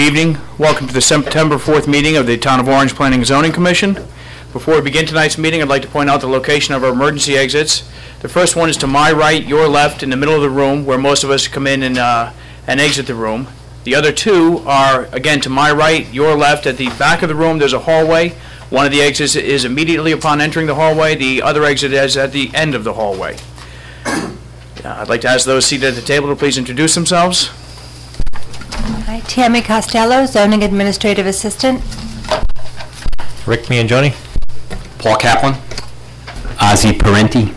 evening. Welcome to the September 4th meeting of the Town of Orange Planning and Zoning Commission. Before we begin tonight's meeting, I'd like to point out the location of our emergency exits. The first one is to my right, your left, in the middle of the room, where most of us come in and exit the room. The other two are, again, to my right, your left. At the back of the room, there's a hallway. One of the exits is immediately upon entering the hallway. The other exit is at the end of the hallway. I'd like to ask those seated at the table to please introduce themselves. Hi, Tammy Costello, Zoning Administrative Assistant. Rick Miangioni. Paul Kaplan. Ozzie Parenti.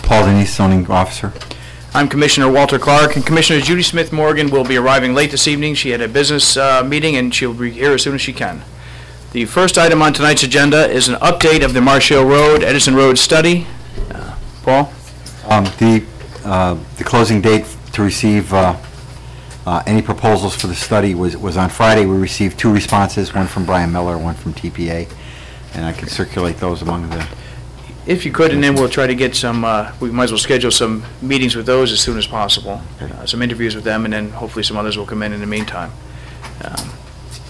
Paul Denise, Zoning Officer. I'm Commissioner Walter Clark, and Commissioner Judy Smith Morgan will be arriving late this evening. She had a business meeting, and she'll be here as soon as she can. The first item on tonight's agenda is an update of the Marsh Hill Road, Edison Road study. Paul? The closing date to receive any proposals for the study was on Friday. We received 2 responses, one from Brian Miller, one from TPA, and I can circulate those among the... If you could, and then we'll try to get some, we might as well schedule some meetings with those as soon as possible, some interviews with them, and then hopefully some others will come in the meantime.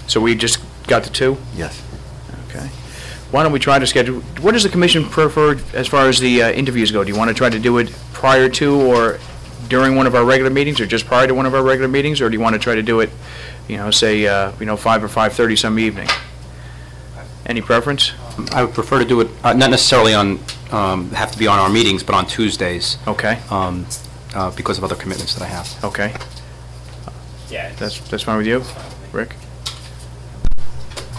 So we just got the 2? Yes. Okay. Why don't we try to schedule, what does the commission prefer as far as the interviews go? Do you want to try to do it prior to or during one of our regular meetings, or just prior to one of our regular meetings, or do you want to try to do it, say, 5 or 5:30 some evening? Any preference? I would prefer to do it, not necessarily on, have to be on our meetings, but on Tuesdays. Okay. Because of other commitments that I have. Okay. Yeah. That's fine with you, Rick?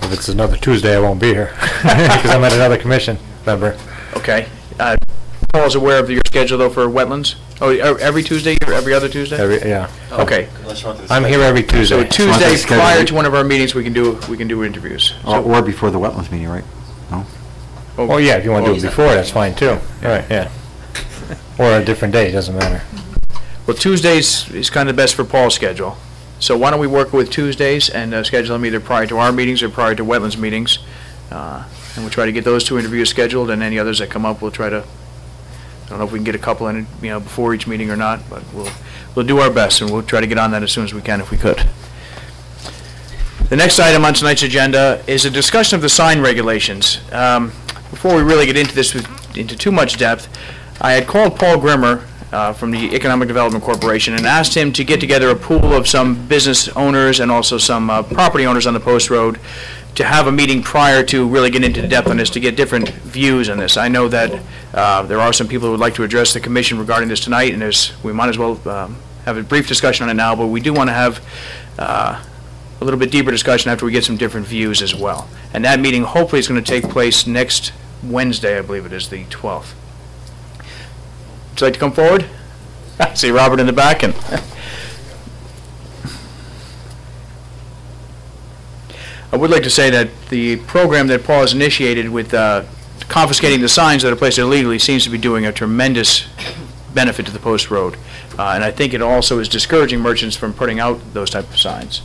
If it's another Tuesday, I won't be here because I'm at another commission member. Okay. Paul is aware of your schedule, though, for wetlands? Oh, every Tuesday or every other Tuesday? Yeah. Okay. I'm here every Tuesday. So Tuesday prior to one of our meetings, we can do interviews. Or before the wetlands meeting, right? No? Oh, yeah, if you want to do it before, that's fine, too. Right, yeah. Or a different day, doesn't matter. Well, Tuesdays is kind of best for Paul's schedule. So why don't we work with Tuesdays and schedule them either prior to our meetings or prior to wetlands meetings. And we'll try to get those 2 interviews scheduled, and any others that come up, we'll try to, I don't know if we can get a couple in, before each meeting or not, but we'll do our best, and we'll try to get on that as soon as we can if we could. The next item on tonight's agenda is a discussion of the sign regulations. Before we really get into this into too much depth, I had called Paul Grimmer from the Economic Development Corporation and asked him to get together a pool of some business owners and also some property owners on the Post Road to have a meeting prior to really get into depth on this, to get different views on this. I know that there are some people who would like to address the commission regarding this tonight, and we might as well have a brief discussion on it now, but we do want to have a little bit deeper discussion after we get some different views as well. And that meeting hopefully is going to take place next Wednesday, I believe it is, the 12th. Would you like to come forward? I see Robert in the back. And I would like to say that the program that Paul has initiated with confiscating the signs that are placed illegally seems to be doing a tremendous benefit to the Post Road. And I think it also is discouraging merchants from putting out those type of signs.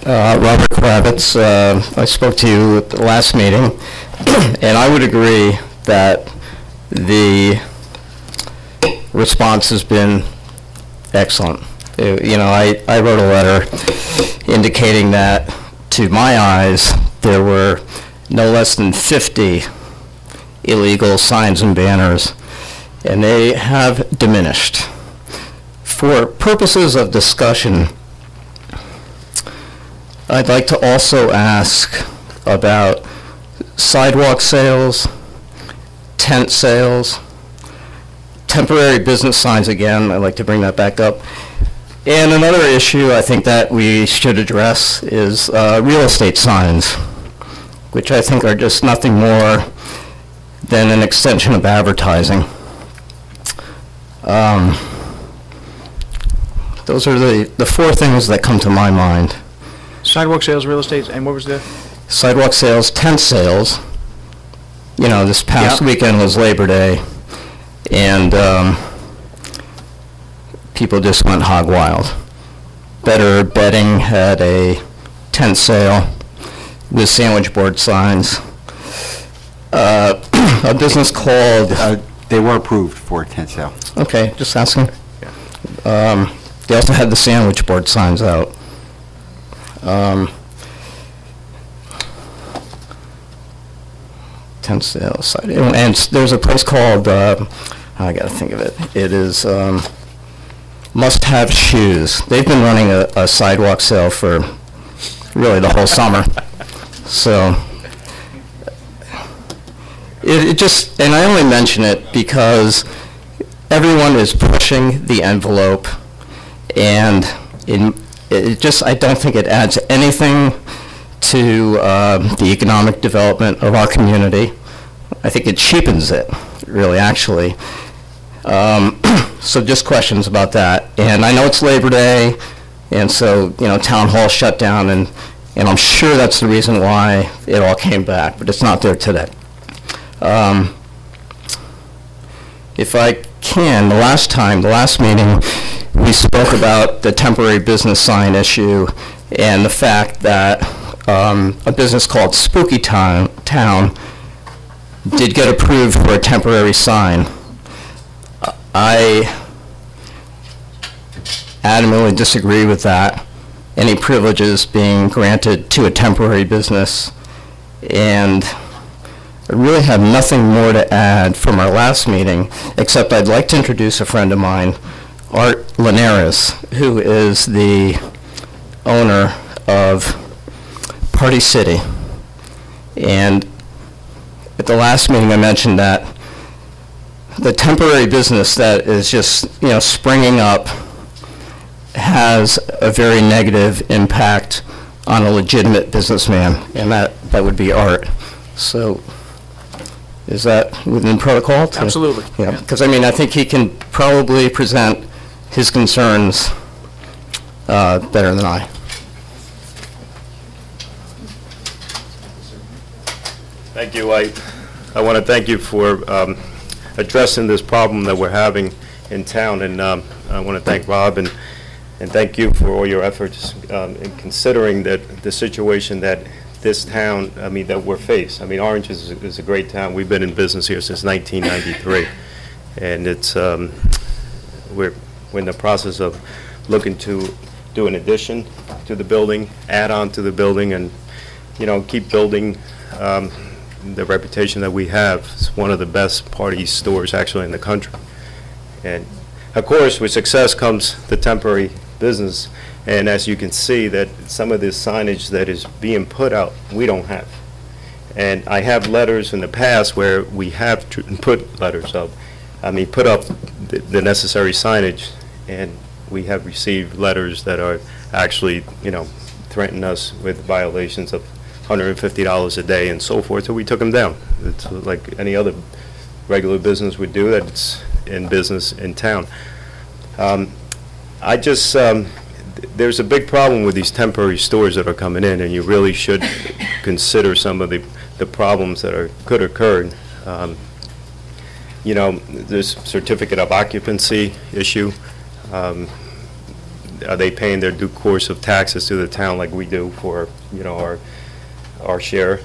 Robert Kravitz, I spoke to you at the last meeting, and I would agree that the response has been excellent. I wrote a letter indicating that, to my eyes, there were no less than 50 illegal signs and banners, and they have diminished. For purposes of discussion, I'd like to also ask about sidewalk sales, tent sales, temporary business signs again. I'd like to bring that back up. And another issue I think that we should address is real estate signs, which I think are just nothing more than an extension of advertising. Those are the 4 things that come to my mind. Sidewalk sales, real estate, and what was the? Sidewalk sales, tent sales. This past weekend was Labor Day, and people just went hog wild. Better Bedding had a tent sale with sandwich board signs. A business called... they were approved for a tent sale. Okay, just asking. Yeah. They also had the sandwich board signs out. Tent sales site, and there's a place called, I gotta think of it, it is Must Have Shoes. They've been running a sidewalk sale for really the whole summer. So, it just, and I only mention it because everyone is pushing the envelope, and it just, I don't think it adds anything to the economic development of our community. I think it cheapens it, really, actually. So just questions about that. And I know it's Labor Day, and so, you know, Town Hall shut down, and I'm sure that's the reason why it all came back, but it's not there today. If I can, the last meeting, we spoke about the temporary business sign issue and the fact that a business called Spooky Town did get approved for a temporary sign. I adamantly disagree with that, any privileges being granted to a temporary business, and I really have nothing more to add from our last meeting, except I'd like to introduce a friend of mine, Art Linares, who is the owner of Party City. And at the last meeting, I mentioned that the temporary business that is just, you know, springing up has a very negative impact on a legitimate businessman, and that would be Art. So, is that within protocol? Absolutely. Yeah, because I mean, I think he can probably present his concerns better than I. Thank you. I want to thank you for addressing this problem that we're having in town, and I want to thank Rob and thank you for all your efforts in considering that the situation that this town, I mean, that we're faced. I mean, Orange is a great town. We've been in business here since 1993, and it's we're in the process of looking to do an addition to the building, add on to the building, and, you know, keep building the reputation that we have. It's one of the best party stores actually in the country. And of course, with success comes the temporary business, and as you can see, that some of this signage that is being put out, we don't have. And I have letters in the past where we have put letters up, put up the necessary signage, and we have received letters that are actually, you know, threaten us with violations of $150 a day and so forth, so we took them down. It's like any other regular business would do that's in business in town. There's a big problem with these temporary stores that are coming in, and you really should consider some of the problems that could occur. You know, this certificate of occupancy issue. Are they paying their due course of taxes to the town like we do for, you know, our share?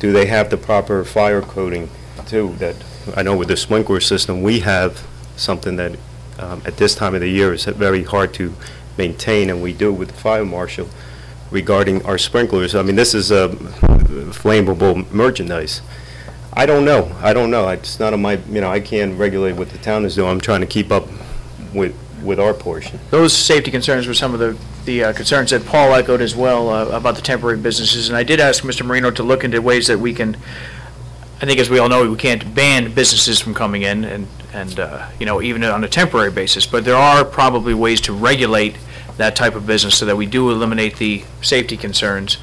Do they have the proper fire coding too? That I know with the sprinkler system we have something that at this time of the year is very hard to maintain, and we do with the fire marshal regarding our sprinklers. I mean, this is flammable merchandise. I don't know. It's not on my, you know, I can't regulate what the town is doing. I'm trying to keep up with our portion. Those safety concerns were some of the concerns that Paul echoed as well about the temporary businesses, and I did ask Mr. Marino to look into ways that we can, I think as we all know, we can't ban businesses from coming in and you know, even on a temporary basis, but there are probably ways to regulate that type of business so that we do eliminate the safety concerns.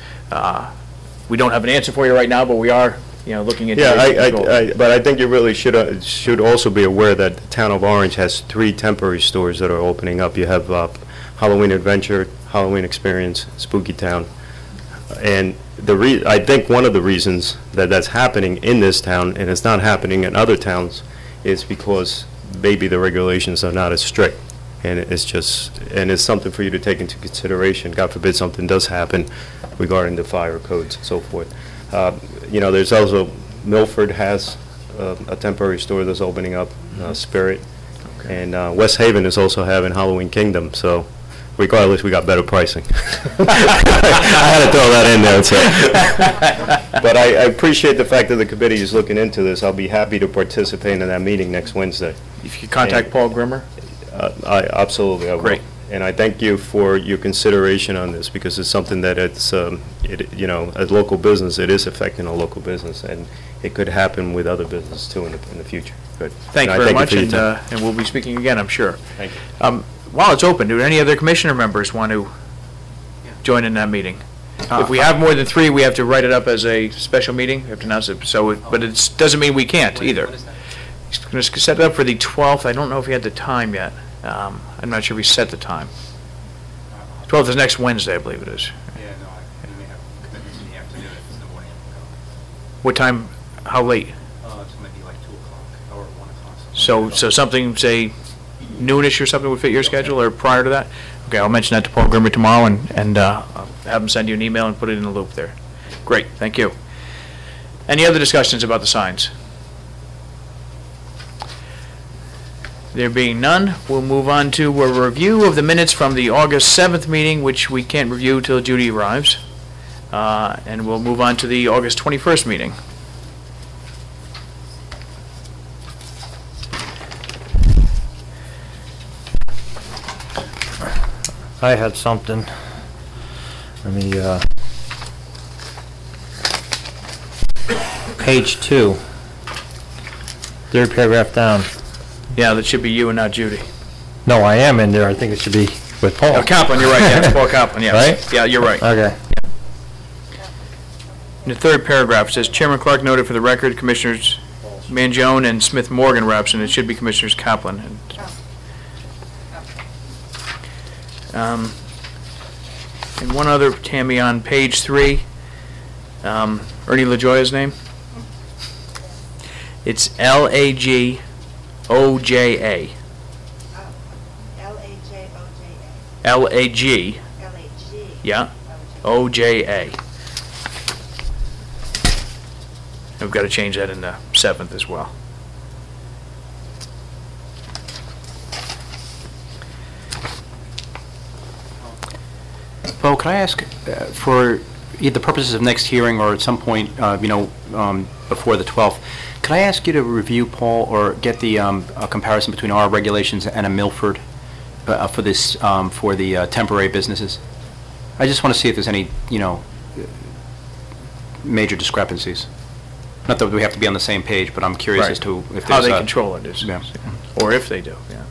We don't have an answer for you right now, but we are, you know, looking into but I think you really should also be aware that the town of Orange has 3 temporary stores that are opening up. You have Halloween Adventure, Halloween Experience, Spooky Town, and I think one of the reasons that that's happening in this town and it's not happening in other towns is because maybe the regulations are not as strict, and it's something for you to take into consideration. God forbid something does happen regarding the fire codes and so forth. You know, there's also, Milford has a temporary store that's opening up, Spirit, and West Haven is also having Halloween Kingdom, so regardless, we got better pricing. I had to throw that in there, so. But I appreciate the fact that the committee is looking into this. I'll be happy to participate in that meeting next Wednesday. If you contact Paul Grimmer? Absolutely, I will. Great. And I thank you for your consideration on this, because it's something that it's, you know, as local business, it is affecting a local business, and it could happen with other businesses too in the future. Good. Thank you And I very much, for your time. and we'll be speaking again, I'm sure. Thank you. While it's open, do any other commissioner members want to join in that meeting? If we have more than 3, we have to write it up as a special meeting, we have to announce it, so, but it doesn't mean we can't either. He's going to set it up for the 12th, I don't know if he had the time yet. I'm not sure if he set the time. 12th is next Wednesday, I believe it is. Yeah, no, I may have commitments in the afternoon if it's the morning. What time, how late? It's maybe like 2 o'clock or 1 o'clock. So something, say, noonish or something would fit your schedule, or prior to that? Okay, I'll mention that to Paul Grimmer tomorrow, and I'll have him send you an email and put it in the loop there. Great, thank you. Any other discussions about the signs? There being none, we'll move on to a review of the minutes from the August 7th meeting, which we can't review till Judy arrives. And we'll move on to the August 21st meeting. I had something. Let me, page 2. 3rd paragraph down. Yeah, that should be you and not Judy. No, I am in there. I think it should be with Paul. Oh, Kaplan, you're right, yeah, it's Paul Kaplan, yes. Right? Yeah, you're right. Okay. In the 3rd paragraph, it says, Chairman Clark noted for the record, Commissioners Mangione and Smith Morgan were absent. It should be Commissioners Kaplan. And one other, Tammy, on page 3, Ernie LaJoya's name. It's L-A-G-O-J-A. L-A-J-O-J-A. L-A-G. L-A-G. Yeah. O-J-A. We've got to change that in the 7th as well. Bo, could I ask, for either the purposes of next hearing or at some point, before the 12th, could I ask you to review, Paul, or get the a comparison between our regulations and a Milford for this, for the temporary businesses? I just want to see if there's any, major discrepancies. Not that we have to be on the same page, but I'm curious Right. as to if there's How they a- control it is. Yeah. Or if they do, yeah.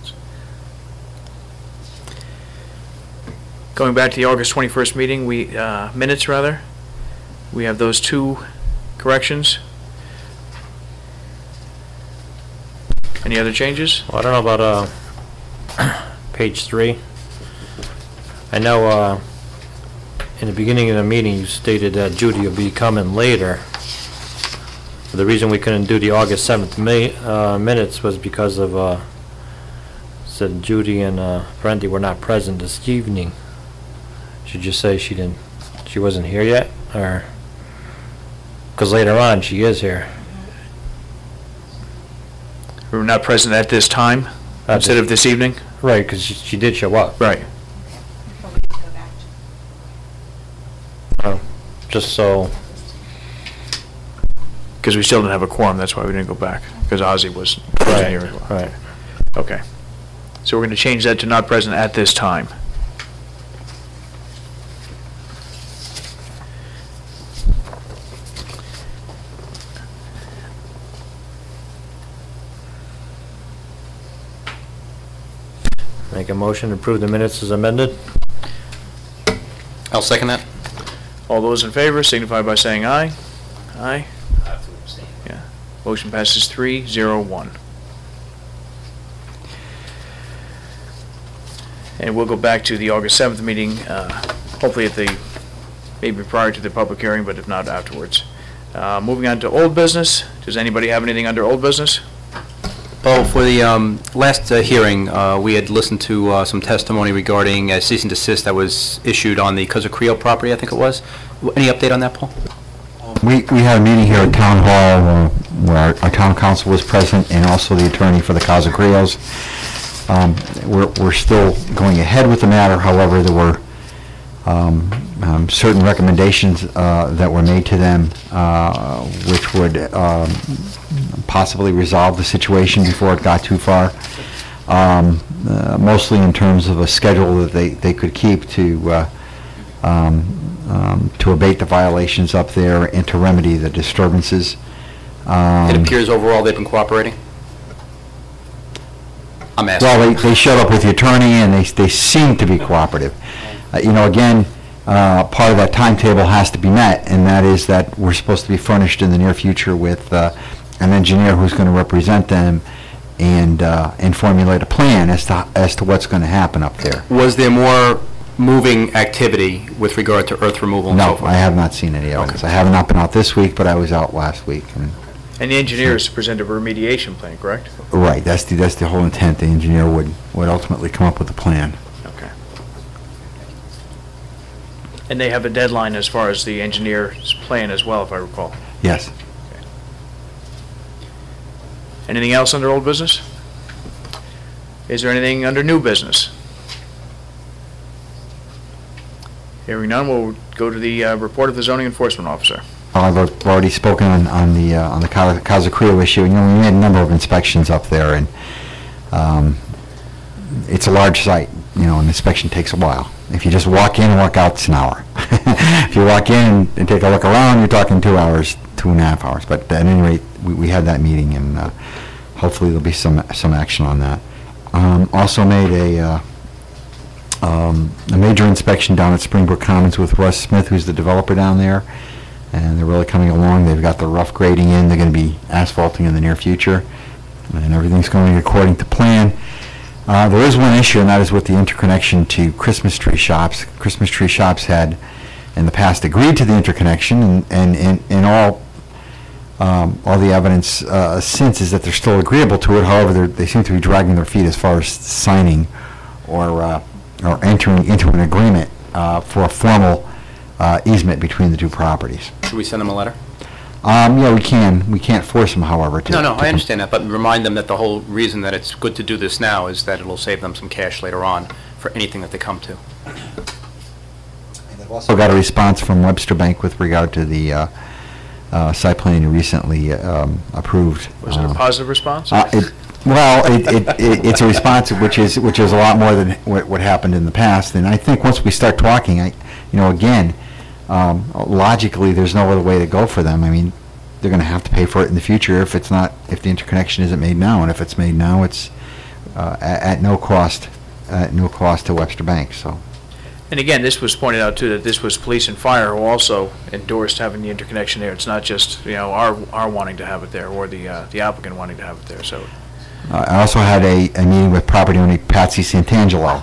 Going back to the August 21st meeting, minutes rather, we have those 2 corrections. Any other changes? Well, I don't know about page 3. I know in the beginning of the meeting you stated that Judy will be coming later. The reason we couldn't do the August 7th minutes was because of said Judy and Brandy were not present this evening. Should you say she wasn't here yet, or because later on she is here? We were not present at this time, instead of this evening? Right, because she did show up. Right. Well, we can go back to. Just so. Because we still didn't have a quorum, that's why we didn't go back, because Ozzy wasn't here as well. Right. Okay. So we're going to change that to not present at this time. Make a motion to approve the minutes as amended. I'll second that. All those in favor signify by saying aye. Aye. Yeah. Motion passes 3-0-1. And we'll go back to the August 7th meeting, hopefully maybe prior to the public hearing, but if not, afterwards. Moving on to old business. Does anybody have anything under old business? Bo, for the last hearing, we had listened to some testimony regarding a cease and desist that was issued on the Cosa Creo property, I think it was. Any update on that, Paul? We had a meeting here at Town Hall where our town council was present and also the attorney for the Casa Creos. We're still going ahead with the matter. However, there were certain recommendations that were made to them which would possibly resolve the situation before it got too far, mostly in terms of a schedule that they could keep to abate the violations up there and to remedy the disturbances. It appears overall they've been cooperating? I'm asking. Well, they showed up with the attorney, and they seem to be cooperative. Again, part of that timetable has to be met, and that is that we're supposed to be furnished in the near future with an engineer who's going to represent them and formulate a plan as to what's going to happen up there. Was there more moving activity with regard to earth removal and so No, forth? I have not seen any evidence. I have not been out this week, but I was out last week. And the engineer is to present a remediation plan, correct? Right, that's the whole intent. The engineer would ultimately come up with a plan. Okay. And they have a deadline as far as the engineer's plan as well, if I recall. Yes. Anything else under old business? Is there anything under new business? Hearing none, we'll go to the report of the zoning enforcement officer. I've already spoken on the Casa Creo issue. We made a number of inspections up there, and it's a large site. An inspection takes a while. If you just walk in and walk out, it's an hour. If you walk in and take a look around, you're talking 2 hours, 2.5 hours. But at any rate, we had that meeting, and hopefully there'll be some action on that. Also made a major inspection down at Springbrook Commons with Russ Smith, who's the developer down there, and they're really coming along. They've got the rough grading in. They're going to be asphalting in the near future, and everything's going according to plan. There is one issue, and that is with the interconnection to Christmas tree shops. Christmas tree shops had, in the past, agreed to the interconnection, and all the evidence since is that they're still agreeable to it. However, they seem to be dragging their feet as far as signing or entering into an agreement for a formal easement between the two properties. Should we send them a letter? Yeah, we can. We can't force them, however. No, I understand that, but remind them that the whole reason that it's good to do this now is that it'll save them some cash later on for anything that they come to. They've also got a response from Webster Bank with regard to the site plan you recently approved. Was it a positive response? It's a response which is a lot more than what happened in the past, and I think once we start talking, again, logically, there's no other way to go for them. I mean, they're going to have to pay for it in the future if the interconnection isn't made now, and if it's made now, it's at no cost to Webster Bank. So. And again, this was pointed out too, that this was police and fire who also endorsed having the interconnection there. It's not just our wanting to have it there or the applicant wanting to have it there. So. I also had a meeting with property owner Patsy Santangelo.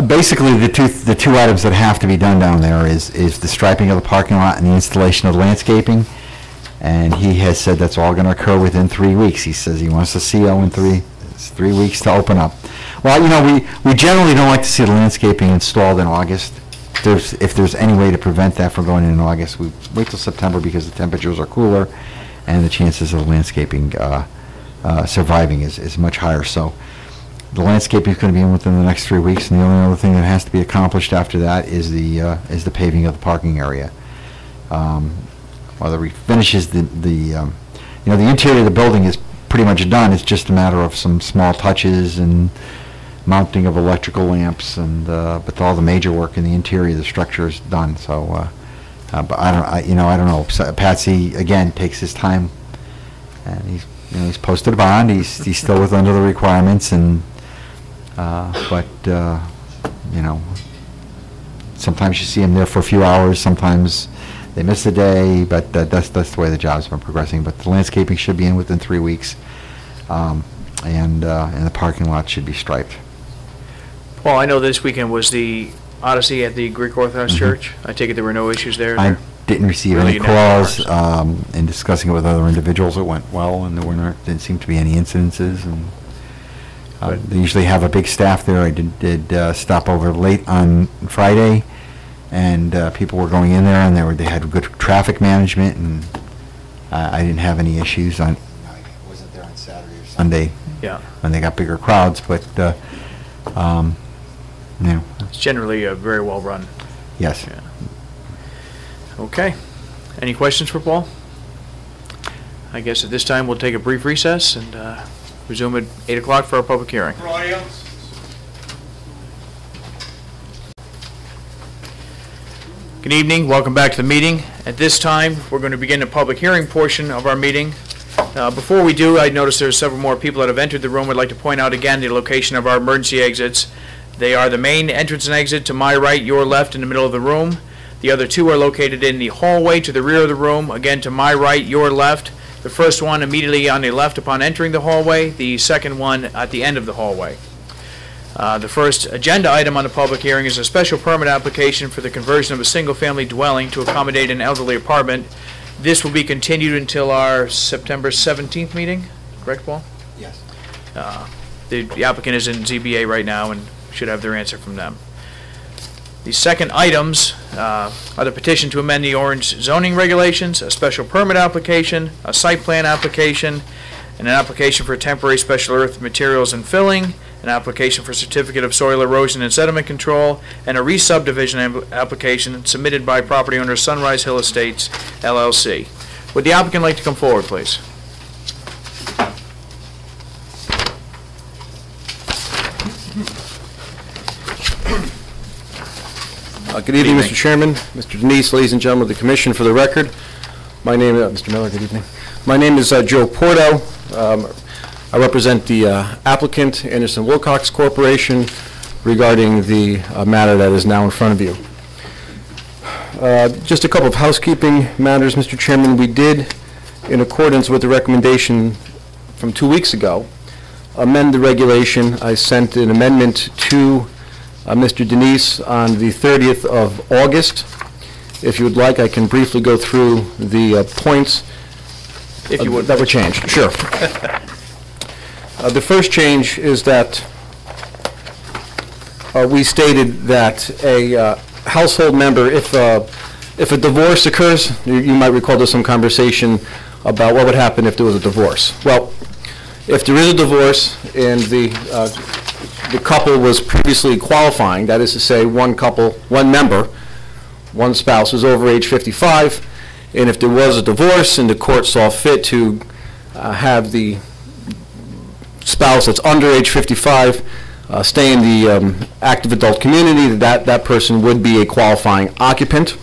Basically, the two items that have to be done down there is the striping of the parking lot and the installation of the landscaping. And he has said that's all going to occur within 3 weeks. He says he wants the CO in 3 weeks to open up. Well, we generally don't like to see the landscaping installed in August. If there's any way to prevent that from going in August, we wait till September because the temperatures are cooler and the chances of the landscaping surviving is much higher. So the landscaping is going to be in within the next 3 weeks, and the only other thing that has to be accomplished after that is the paving of the parking area. Whether he finishes the interior of the building is pretty much done. It's just a matter of some small touches and mounting of electrical lamps, and but all the major work in the interior of the structure is done. So, but I don't know. So Patsy again takes his time, and he's posted a bond. He's still under the requirements, and but sometimes you see him there for a few hours. Sometimes they miss a day, but that's the way the job's been progressing. But the landscaping should be in within 3 weeks, and the parking lot should be striped. Paul, I know this weekend was the Odyssey at the Greek Orthodox Church. I take it there were no issues there? I didn't receive Really any calls. In discussing it with other individuals, it went well, and didn't seem to be any incidences. And they usually have a big staff there. I did stop over late on Friday, and people were going in there, and they had good traffic management, and I didn't have any issues on. I wasn't there on Saturday Sunday Yeah. when they got bigger crowds, but, It's generally very well run. yes. Yeah. Okay. Any questions for Paul? I guess at this time we'll take a brief recess and resume at 8 o'clock for our public hearing. Good evening. Welcome back to the meeting. At this time, we're going to begin the public hearing portion of our meeting. Before we do, I noticed there are several more people that have entered the room. I'd like to point out again the location of our emergency exits. They are the main entrance and exit to my right, your left, in the middle of the room. The other two are located in the hallway to the rear of the room, again to my right, your left. The first one immediately on the left upon entering the hallway, the second one at the end of the hallway. The first agenda item on the public hearing is a special permit application for the conversion of a single-family dwelling to accommodate an elderly apartment. This will be continued until our September 17th meeting, correct, Paul? Yes. The applicant is in ZBA right now and should have their answer from them. The second items are the petition to amend the Orange zoning regulations, a special permit application, a site plan application, and an application for temporary special earth materials and filling, an application for certificate of soil erosion and sediment control, and a re-subdivision application submitted by property owner Sunrise Hill Estates, LLC. Would the applicant like to come forward, please? Good evening, Mr. Chairman, Mr. Denise, ladies and gentlemen of the Commission. For the record, my name is Mr. Miller. Good evening. My name is Joe Porto. I represent the applicant, Anderson Wilcox Corporation, regarding the matter that is now in front of you. Just a couple of housekeeping matters, Mr. Chairman. We did, in accordance with the recommendation from 2 weeks ago, amend the regulation. I sent an amendment to Mr. Denise on the 30th of August. If you would like, I can briefly go through the points If you would. that were changed. Sure. The first change is that we stated that a household member, if a divorce occurs, you might recall there's some conversation about what would happen if there was a divorce. Well, if there is a divorce and the couple was previously qualifying, that is to say one member, one spouse was over age 55, and if there was a divorce and the court saw fit to have the spouse that's under age 55 stay in the active adult community, that person would be a qualifying occupant.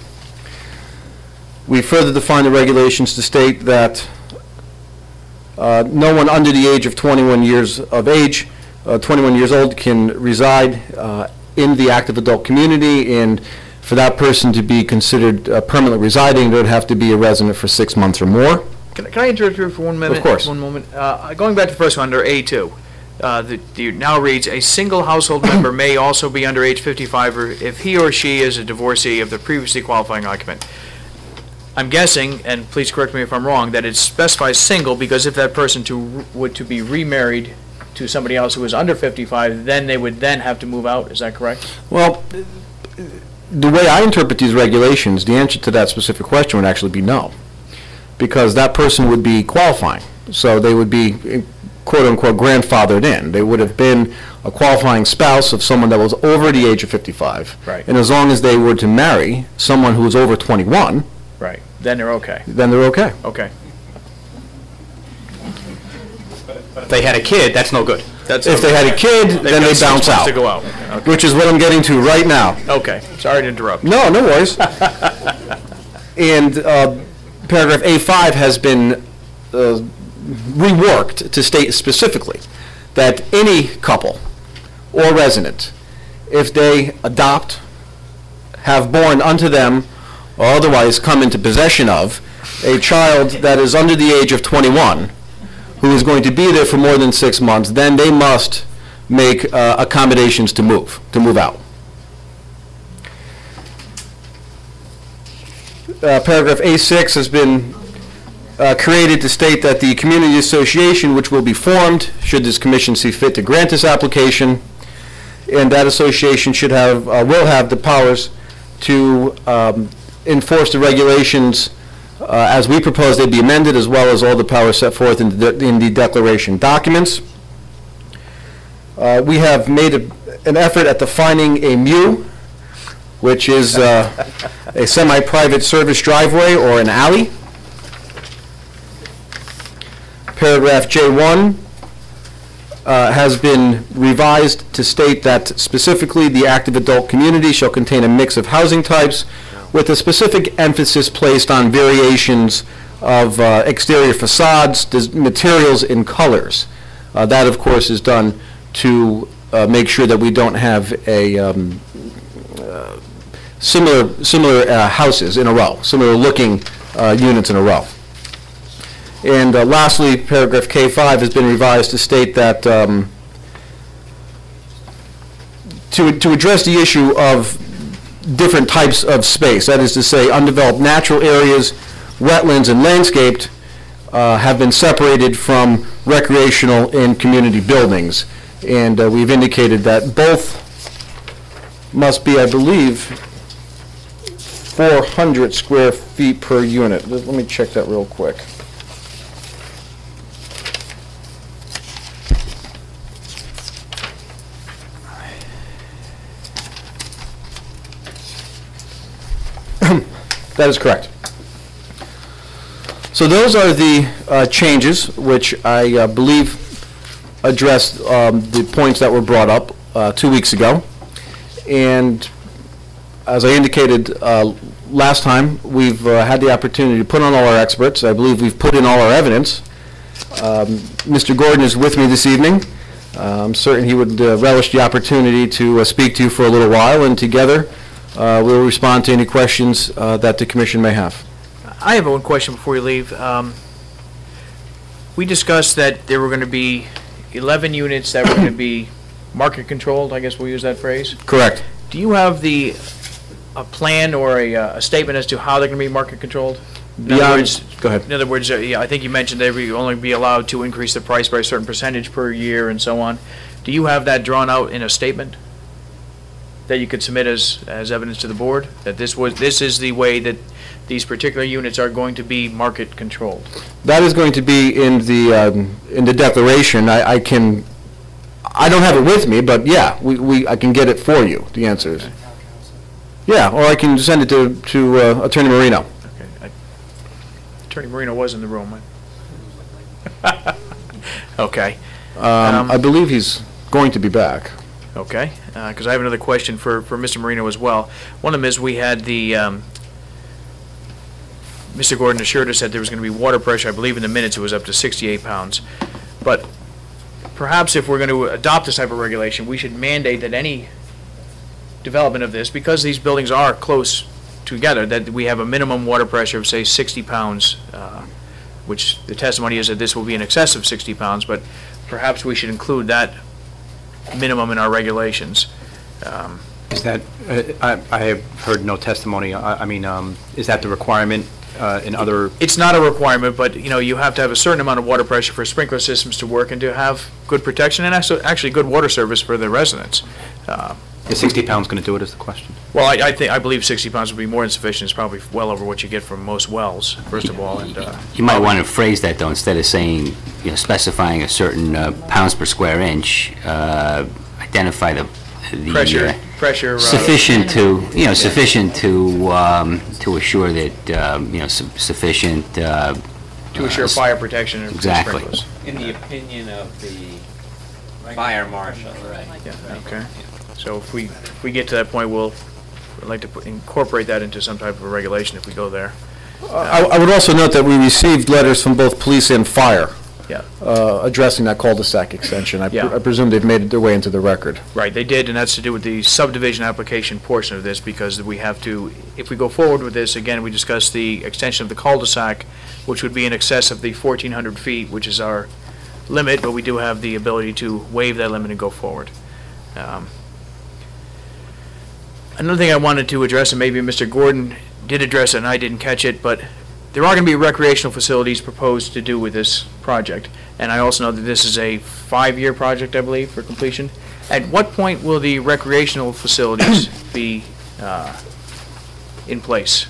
We further define the regulations to state that no one under the age of 21 years of age, 21 years old, can reside in the active adult community, and for that person to be considered permanently residing, they would have to be a resident for 6 months or more. Can I interrupt you for 1 minute? Of course. 1 moment. Going back to the first one, under A2, it now reads, a single household member may also be under age 55 or if he or she is a divorcee of the previously qualifying occupant. I'm guessing, and please correct me if I'm wrong, that it specifies single because if that person were to be remarried to somebody else who is under 55, then they would then have to move out. Is that correct? Well, the way I interpret these regulations, the answer to that specific question would actually be no, because that person would be qualifying. So they would be, quote-unquote, grandfathered in. They would have been a qualifying spouse of someone that was over the age of 55. Right. And as long as they were to marry someone who was over 21, Right. Then they're okay. then they're okay. Okay. If they had a kid, that's no good. If they had a kid, They've then got they 6 bounce months out, to go out. Okay. which is what I'm getting to right now. Okay. Sorry to interrupt. No, no worries. And paragraph A5 has been reworked to state specifically that any couple or resident, if they adopt, have born unto them, or otherwise come into possession of, a child that is under the age of 21, who is going to be there for more than 6 months, then they must make accommodations to move out. Paragraph A6 has been created to state that the community association which will be formed, should this commission see fit to grant this application, and that association should have, will have the powers to enforce the regulations as we propose they be amended, as well as all the powers set forth in the declaration documents. We have made an effort at defining a MU, which is a semi-private service driveway or an alley. Paragraph J1 has been revised to state that specifically the active adult community shall contain a mix of housing types with a specific emphasis placed on variations of exterior facades, materials, and colors. That, of course, is done to make sure that we don't have a similar houses in a row, similar looking units in a row. And lastly, paragraph K5 has been revised to state that to address the issue of different types of space, that is to say undeveloped natural areas, wetlands, and landscaped have been separated from recreational and community buildings. And we've indicated that both must be, I believe, 400 square feet per unit. Let me check that real quick. That is correct. So those are the changes which I believe addressed the points that were brought up 2 weeks ago. And as I indicated last time, we've had the opportunity to put on all our experts. I believe we've put in all our evidence. Mr. Gordon is with me this evening. I'm certain he would relish the opportunity to speak to you for a little while, and together we'll respond to any questions that the commission may have. I have one question before you leave. We discussed that there were going to be 11 units that were going to be market controlled, I guess we'll use that phrase. Correct. Do you have a plan or a statement as to how they're going to be market controlled? In other words, go ahead. In other words, yeah, I think you mentioned they would only be allowed to increase the price by a certain percentage per year and so on. Do you have that drawn out in a statement that you could submit as evidence to the board, that this is the way that these particular units are going to be market controlled? That is going to be in the declaration. I don't have it with me, but yeah, I can get it for you. The answer is, yeah, or I can send it to Attorney Marino. Okay, Attorney Marino was in the room. Okay. I believe he's going to be back. Okay, because I have another question for Mr. Marino as well. One of them is we had the Mr. Gordon assured us that there was going to be water pressure. I believe in the minutes it was up to 68 pounds. But perhaps if we're going to adopt this type of regulation, we should mandate that any development of this, because these buildings are close together, that we have a minimum water pressure of, say, 60 pounds, which the testimony is that this will be in excess of 60 pounds, but perhaps we should include that minimum in our regulations. Is that, I have heard no testimony, is that the requirement in other? It's not a requirement, but you have to have a certain amount of water pressure for sprinkler systems to work and to have good protection and actually good water service for the residents. Is 60 pounds going to do it is the question? Well, I believe 60 pounds would be more than sufficient. It's probably well over what you get from most wells, first of all. And you might want to phrase that, though, instead of saying, specifying a certain pounds per square inch, identify the pressure sufficient to sufficient to assure that sufficient to assure fire protection and exactly. Sprinklers. In the opinion of the fire marshal, right? Yeah. Okay. So if we get to that point, I'd like to incorporate that into some type of a regulation if we go there. I would also note that we received letters from both police and fire addressing that cul-de-sac extension. I presume they've made their way into the record. Right, they did, and that's to do with the subdivision application portion of this, because we have to, if we go forward with this, again, we discussed the extension of the cul-de-sac, which would be in excess of the 1,400 feet, which is our limit, but we do have the ability to waive that limit and go forward. Another thing I wanted to address, and maybe Mr. Gordon did address it and I didn't catch it, but there are going to be recreational facilities proposed to do with this project. And I also know that this is a 5-year project, I believe, for completion. At what point will the recreational facilities be in place?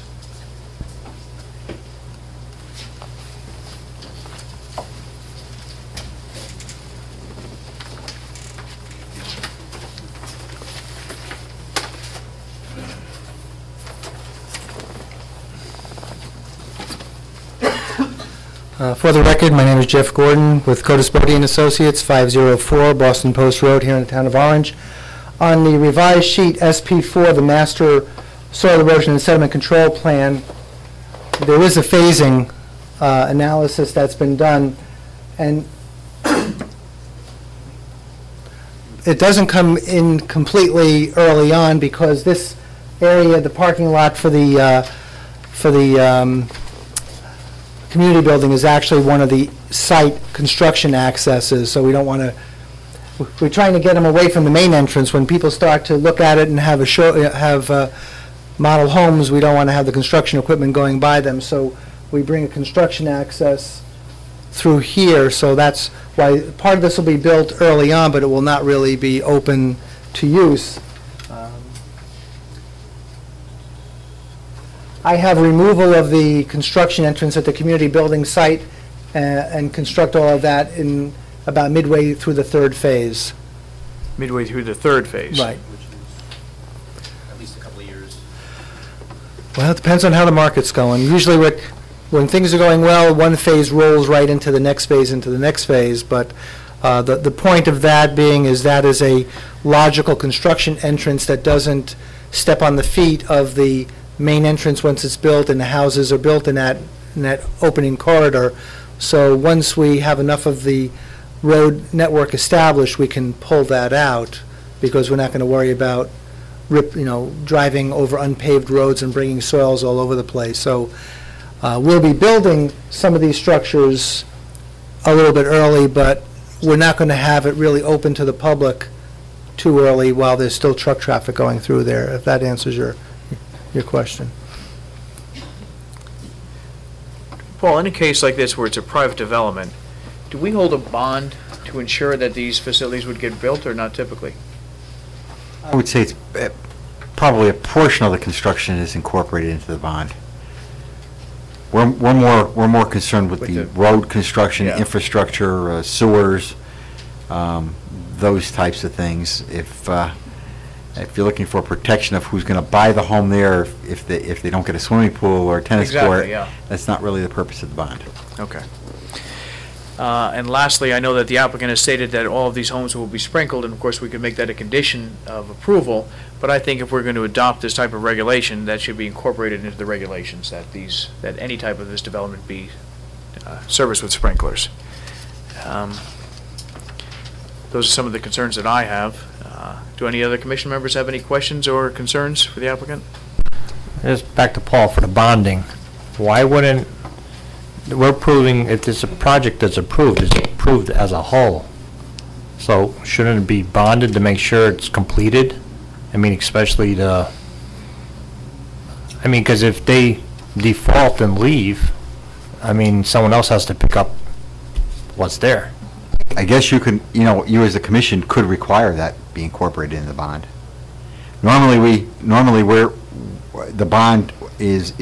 For the record, my name is Jeff Gordon with Codis Bodie & Associates, 504 Boston Post Road here in the town of Orange. On the revised sheet SP4, the Master Soil Erosion and Sediment Control Plan, there is a phasing analysis that's been done, and it doesn't come in completely early on because this area, the parking lot for the community building is actually one of the site construction accesses, so we don't want to, we're trying to get them away from the main entrance. When people start to look at it and have model homes, we don't want to have the construction equipment going by them, so we bring a construction access through here, so that's why part of this will be built early on, but it will not really be open to use. I have removal of the construction entrance at the community building site and construct all of that in about midway through the third phase. Midway through the third phase. Right. At least a couple of years. Well, it depends on how the market's going. Usually when things are going well, one phase rolls right into the next phase, but the point of that being is that is a logical construction entrance that doesn't step on the feet of the main entrance once it's built and the houses are built in that opening corridor. So once we have enough of the road network established, we can pull that out because we're not going to worry about driving over unpaved roads and bringing soils all over the place. So we'll be building some of these structures a little bit early, but we're not going to have it really open to the public too early while there's still truck traffic going through there, if that answers your question. Paul, in a case like this where it's a private development, do we hold a bond to ensure that these facilities would get built or not typically? I would say it's probably a portion of the construction is incorporated into the bond. We're more concerned with the road construction, yeah, infrastructure, sewers, those types of things. If you're looking for protection of who's going to buy the home there, if they don't get a swimming pool or a tennis court, yeah, that's not really the purpose of the bond. Okay. And lastly, I know that the applicant has stated that all of these homes will be sprinkled, and of course we could make that a condition of approval, but I think if we're going to adopt this type of regulation, that should be incorporated into the regulations, that any type of this development be serviced with sprinklers. Those are some of the concerns that I have. Do any other commission members have any questions or concerns for the applicant? Just back to Paul for the bonding. Why wouldn't, we're approving, if there's a project that's approved, it's approved as a whole. So shouldn't it be bonded to make sure it's completed? I mean, especially because if they default and leave, someone else has to pick up what's there. I guess you can, you as a commission could require that be incorporated in the bond. Normally the bond is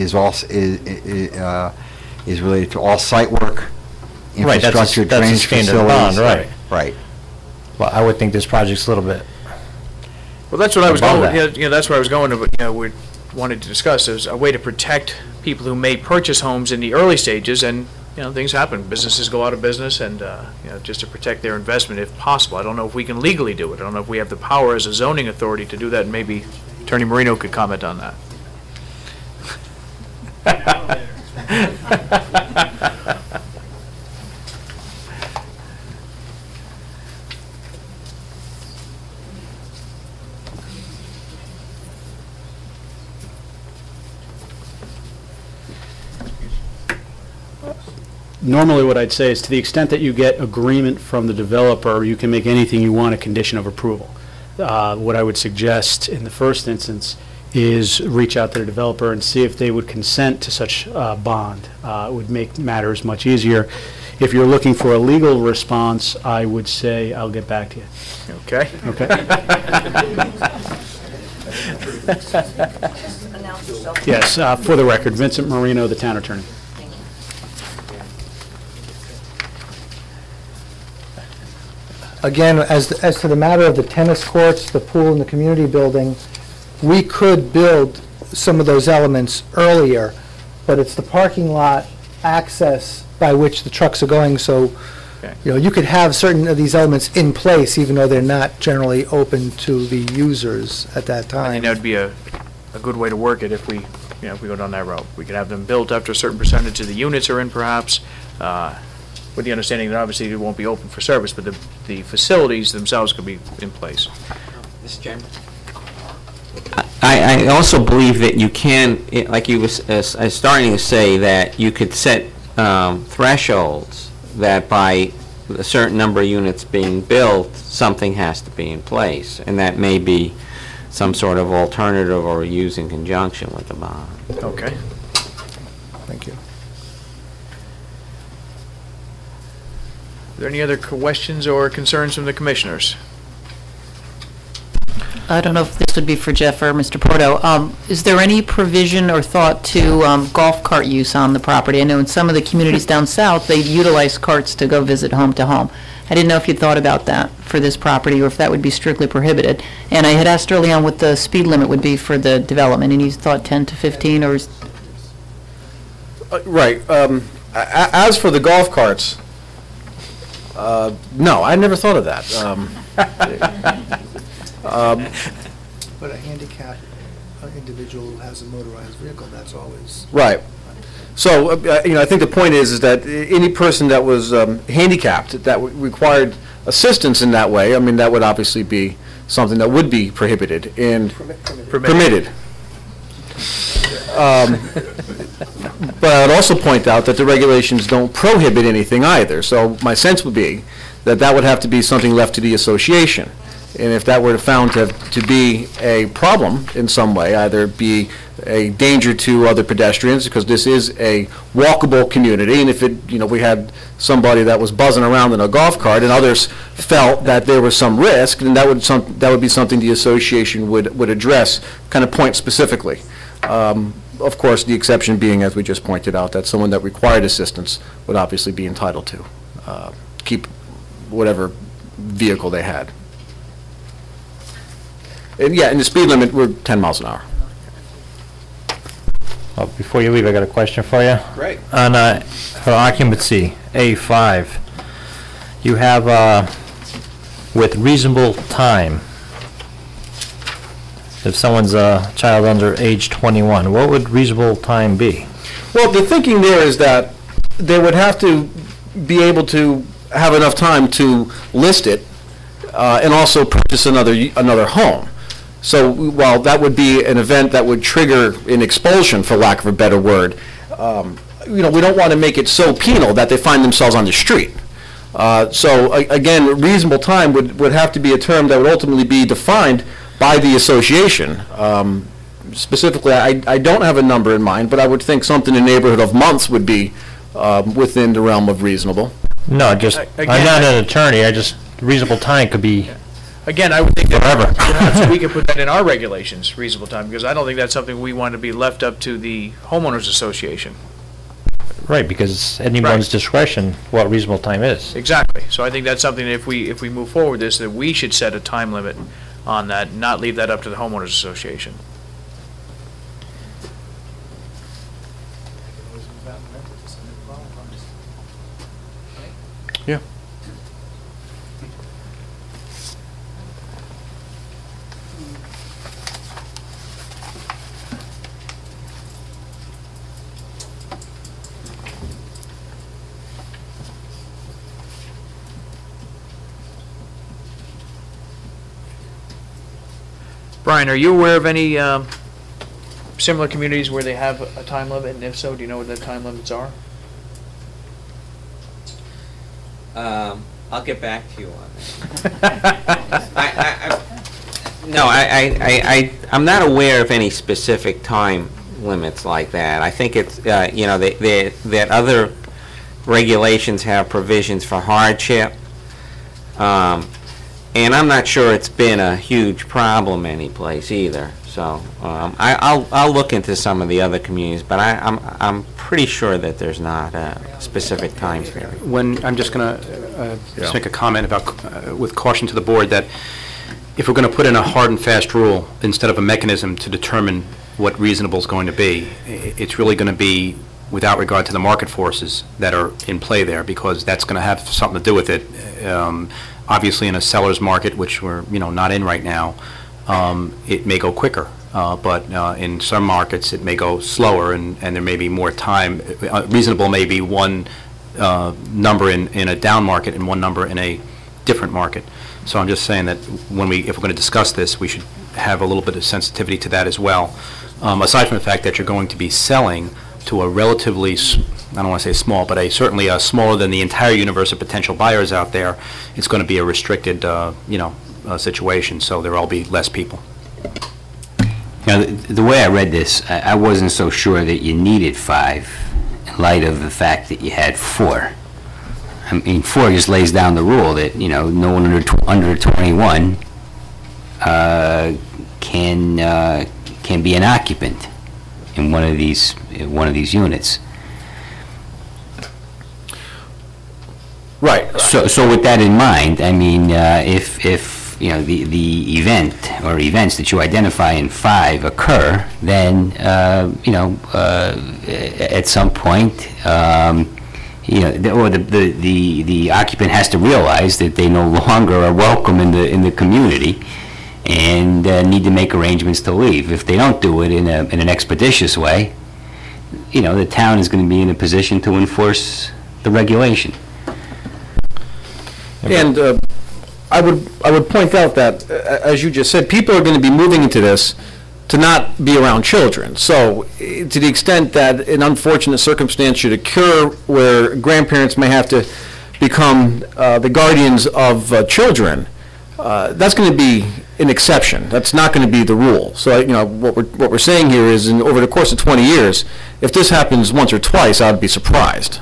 related to all site work, infrastructure, drainage facilities. Bond, right? Right. Well, I would think this project's a little bit. Well, that's what I was Above going. that. That's where I was going to. We wanted to discuss is a way to protect people who may purchase homes in the early stages, and things happen. Businesses go out of business, and just to protect their investment if possible. I don't know if we can legally do it. I don't know if we have the power as a zoning authority to do that. And maybe Attorney Marino could comment on that. Normally what I'd say is to the extent that you get agreement from the developer, you can make anything you want a condition of approval. What I would suggest in the first instance is reach out to the developer and see if they would consent to such bond. It would make matters much easier. If you're looking for a legal response, I would say I'll get back to you. Okay. Okay. Announce yourself. Yes, for the record, Vincent Marino, the town attorney. Again, as to the matter of the tennis courts, the pool, and the community building, we could build some of those elements earlier, but it's the parking lot access by which the trucks are going, so, Okay. you could have certain of these elements in place, even though they're not generally open to the users at that I time. think that would be a good way to work it if we, if we go down that route. We could have them built after a certain percentage of the units are in perhaps, with the understanding that obviously it won't be open for service, but the facilities themselves could be in place. Mr. Chairman? I also believe that you can, like you was starting to say, that you could set thresholds that by a certain number of units being built, something has to be in place, and that may be some sort of alternative or used in conjunction with the bond. Okay. Thank you. Are there any other questions or concerns from the commissioners? I don't know if this would be for Jeff or Mr. Porto. Is there any provision or thought to golf cart use on the property? I know in some of the communities down south, they utilize carts to go visit home to home. I didn't know if you'd thought about that for this property, or if that would be strictly prohibited. And I had asked early on what the speed limit would be for the development, and you thought 10 to 15, or... Right. As for the golf carts, no, I never thought of that. But a handicapped individual who has a motorized vehicle, that's always... Right. So, I think the point is that any person that was handicapped, that required assistance in that way, I mean, that would obviously be something that would be prohibited and permitted. But I would also point out that the regulations don't prohibit anything either. So my sense would be that that would have to be something left to the association. And if that were found to be a problem in some way, either be a danger to other pedestrians, because this is a walkable community, and if we had somebody that was buzzing around in a golf cart and others felt that there was some risk, then that would be something the association would address, kind of point specifically. Of course, the exception being, as we just pointed out, that someone that required assistance would obviously be entitled to keep whatever vehicle they had. And yeah, in the speed limit, we're 10 miles an hour. Well, before you leave, I got a question for you. Great. On for occupancy, A5, you have with reasonable time. If someone's a child under age 21, what would reasonable time be? Well, the thinking there is that they would have to be able to have enough time to list it and also purchase another home. So while that would be an event that would trigger an expulsion, for lack of a better word, we don't want to make it so penal that they find themselves on the street. So again, reasonable time would have to be a term that would ultimately be defined by the association. Specifically, I don't have a number in mind, but I would think something in the neighborhood of months would be within the realm of reasonable. No, just, I'm not an attorney, reasonable time could be Again, I would think that forever. perhaps we could put that in our regulations, reasonable time, because I don't think that's something we want to be left up to the homeowners association. Right, because it's anyone's discretion what reasonable time is. Exactly. So I think that's something that if we move forward with this, that we should set a time limit on that, not leave that up to the homeowners association. Yeah. Brian, are you aware of any similar communities where they have a time limit, and if so, do you know what the time limits are? I'll get back to you on that. I'm not aware of any specific time limits like that. I think it's, that other regulations have provisions for hardship. And I'm not sure it's been a huge problem anyplace either. So I'll look into some of the other communities, but I'm pretty sure that there's not a specific time period. I'm just going to just make a comment about, with caution to the board, that if we're going to put in a hard and fast rule instead of a mechanism to determine what reasonable is going to be, it's really going to be without regard to the market forces that are in play there, because that's going to have something to do with it. Obviously, in a seller's market, which we're, not in right now, it may go quicker. But in some markets, it may go slower, and there may be more time. Reasonable may be one number in a down market and one number in a different market. So I'm just saying that if we're going to discuss this, we should have a little bit of sensitivity to that as well. Aside from the fact that you're going to be selling to a relatively, I don't want to say small, but certainly smaller than the entire universe of potential buyers out there, it's going to be a restricted, situation, so there will be less people. Now, the way I read this, I wasn't so sure that you needed 5 in light of the fact that you had 4. I mean, 4 just lays down the rule that, no one under 21 can be an occupant in one of these units. Right. So with that in mind, I mean, if the event or events that you identify in 5 occur, then at some point, the occupant has to realize that they no longer are welcome in the community, and need to make arrangements to leave. If they don't do it in an expeditious way, the town is going to be in a position to enforce the regulation. And I would point out that, as you just said, people are going to be moving into this to not be around children. So to the extent that an unfortunate circumstance should occur where grandparents may have to become the guardians of children, that's going to be an exception. That's not going to be the rule. So what we're saying here is, over the course of 20 years, if this happens once or twice, I would be surprised.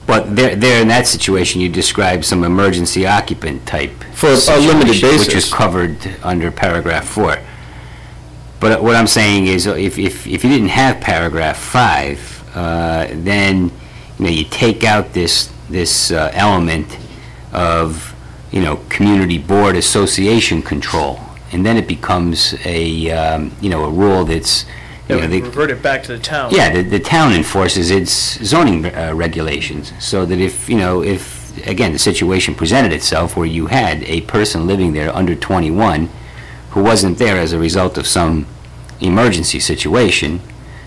But there in that situation, you described some emergency occupant type for a limited basis, which is covered under paragraph 4. But what I'm saying is, if you didn't have paragraph 5, then you take out this element of community board association control, and then it becomes a a rule that's They revert it back to the town. Yeah, the town enforces its zoning regulations, so that if again the situation presented itself where you had a person living there under 21 who wasn't there as a result of some emergency situation,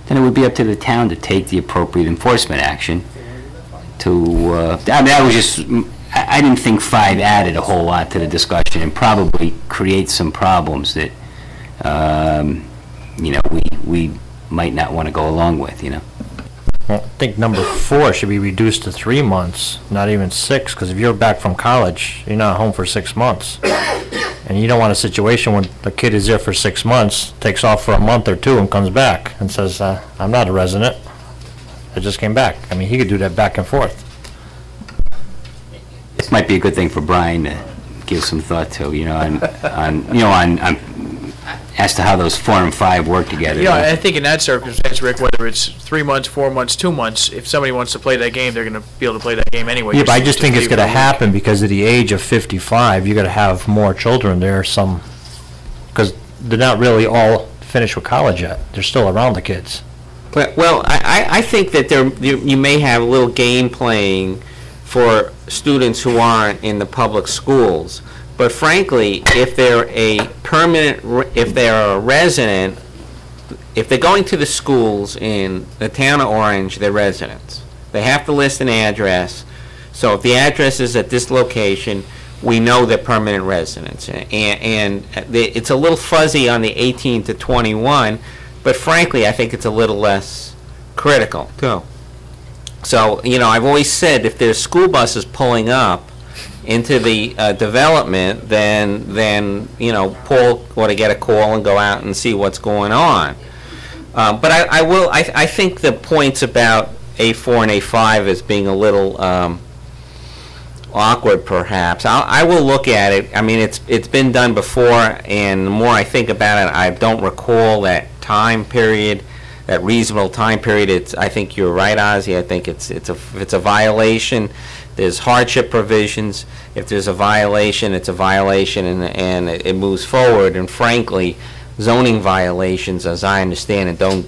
then it would be up to the town to take the appropriate enforcement action to, I didn't think 5 added a whole lot to the discussion and probably creates some problems that, we might not want to go along with, Well, I think number 4 should be reduced to 3 months, not even 6, because if you're back from college, you're not home for 6 months. And you don't want a situation when the kid is there for 6 months, takes off for a month or 2 and comes back and says, I'm not a resident, I just came back. I mean, he could do that back and forth. This might be a good thing for Brian to give some thought to, on as to how those 4 and 5 work together. I think in that circumstance, Rick, whether it's 3 months, 4 months, 2 months, if somebody wants to play that game, they're going to be able to play that game anyway. Yeah, but I just think it's going to happen because of the age of 55. You're going to have more children there, because they're not really all finished with college yet. They're still around, the kids. Well, I think that you may have a little game playing for students who aren't in the public schools. But frankly, if they're if they're a resident, if they're going to the schools in the town of Orange, they're residents. They have to list an address. So if the address is at this location, we know they're permanent residents. And it's a little fuzzy on the 18 to 21, but frankly, I think it's a little less critical, too. So, I've always said if there's school buses pulling up into the development, then Paul ought to get a call and go out and see what's going on. But I think the points about A4 and A5 as being a little awkward, perhaps. I will look at it. I mean, it's been done before, and the more I think about it, I don't recall that time period, that reasonable time period. I think you're right, Ozzy. I think it's a violation. There's hardship provisions. If there's a violation, it's a violation, and it moves forward. And frankly, zoning violations, as I understand it, don't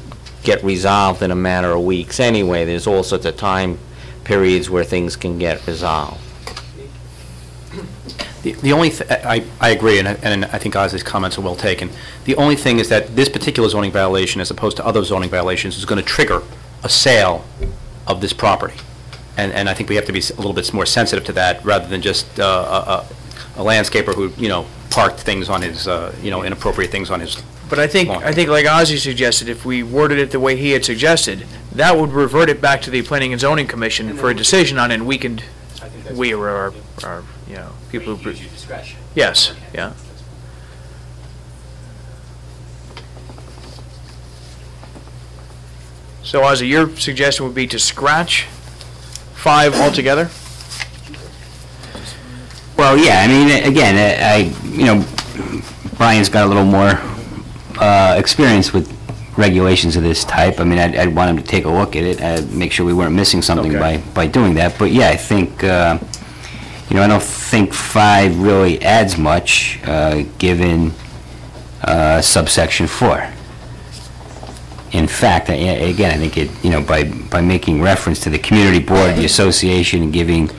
get resolved in a matter of weeks anyway. There's all sorts of time periods where things can get resolved. The only, I agree, and I think Ozzy's comments are well taken. The only thing is that this particular zoning violation, as opposed to other zoning violations, is going to trigger a sale of this property. And I think we have to be a little bit more sensitive to that, rather than just a landscaper who, parked things on his, inappropriate things on his But I think lawn. like Ozzy suggested, if we worded it the way he had suggested, that would revert it back to the Planning and Zoning Commission for a decision on it, and we can, we or our people who... Use your discretion. Yes, yeah. So Ozzy, your suggestion would be to scratch 5 altogether? Well, yeah, I mean, again, Brian's got a little more experience with regulations of this type. I mean, I'd want him to take a look at it, make sure we weren't missing something by doing that. But yeah, I think, I don't think 5 really adds much, given subsection 4. In fact, again, I think it, by making reference to the community board, the association, and giving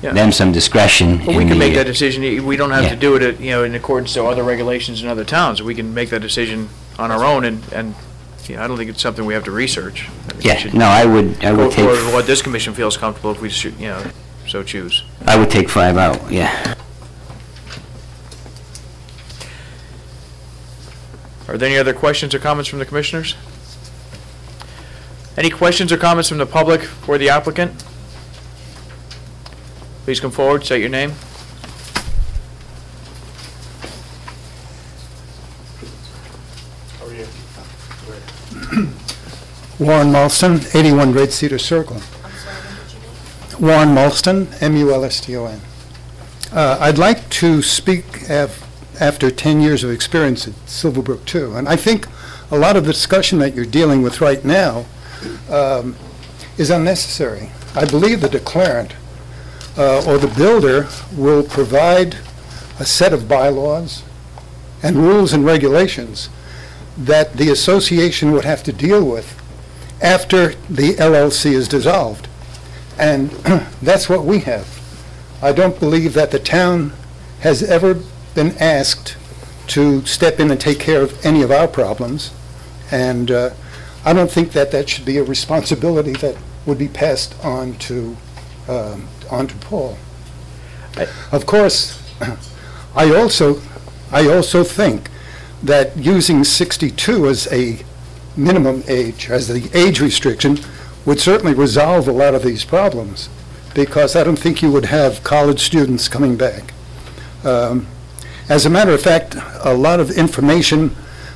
them some discretion. Well, we in can make the, that decision. We don't have Yeah. to do it, in accordance to other regulations in other towns. We can make that decision on our own, and I don't think it's something we have to research. I think we Yeah, should no, I would go take, for what this commission feels comfortable if we should, so choose. I would take 5 out, yeah. Are there any other questions or comments from the commissioners? Any questions or comments from the public for the applicant? Please come forward, state your name. Warren Mulston, 81 Great Cedar Circle. Warren Mulston, M-U-L-S-T-O-N. I'd like to speak after 10 years of experience at Silverbrook too, and I think a lot of the discussion that you're dealing with right now is unnecessary. I believe the declarant or the builder will provide a set of bylaws and rules and regulations that the association would have to deal with after the LLC is dissolved. And that's what we have. I don't believe that the town has ever been asked to step in and take care of any of our problems. And I don't think that that should be a responsibility that would be passed on to Paul. Of course, I also think that using 62 as a minimum age, as the age restriction, would certainly resolve a lot of these problems, because I don't think you would have college students coming back. As a matter of fact, a lot of information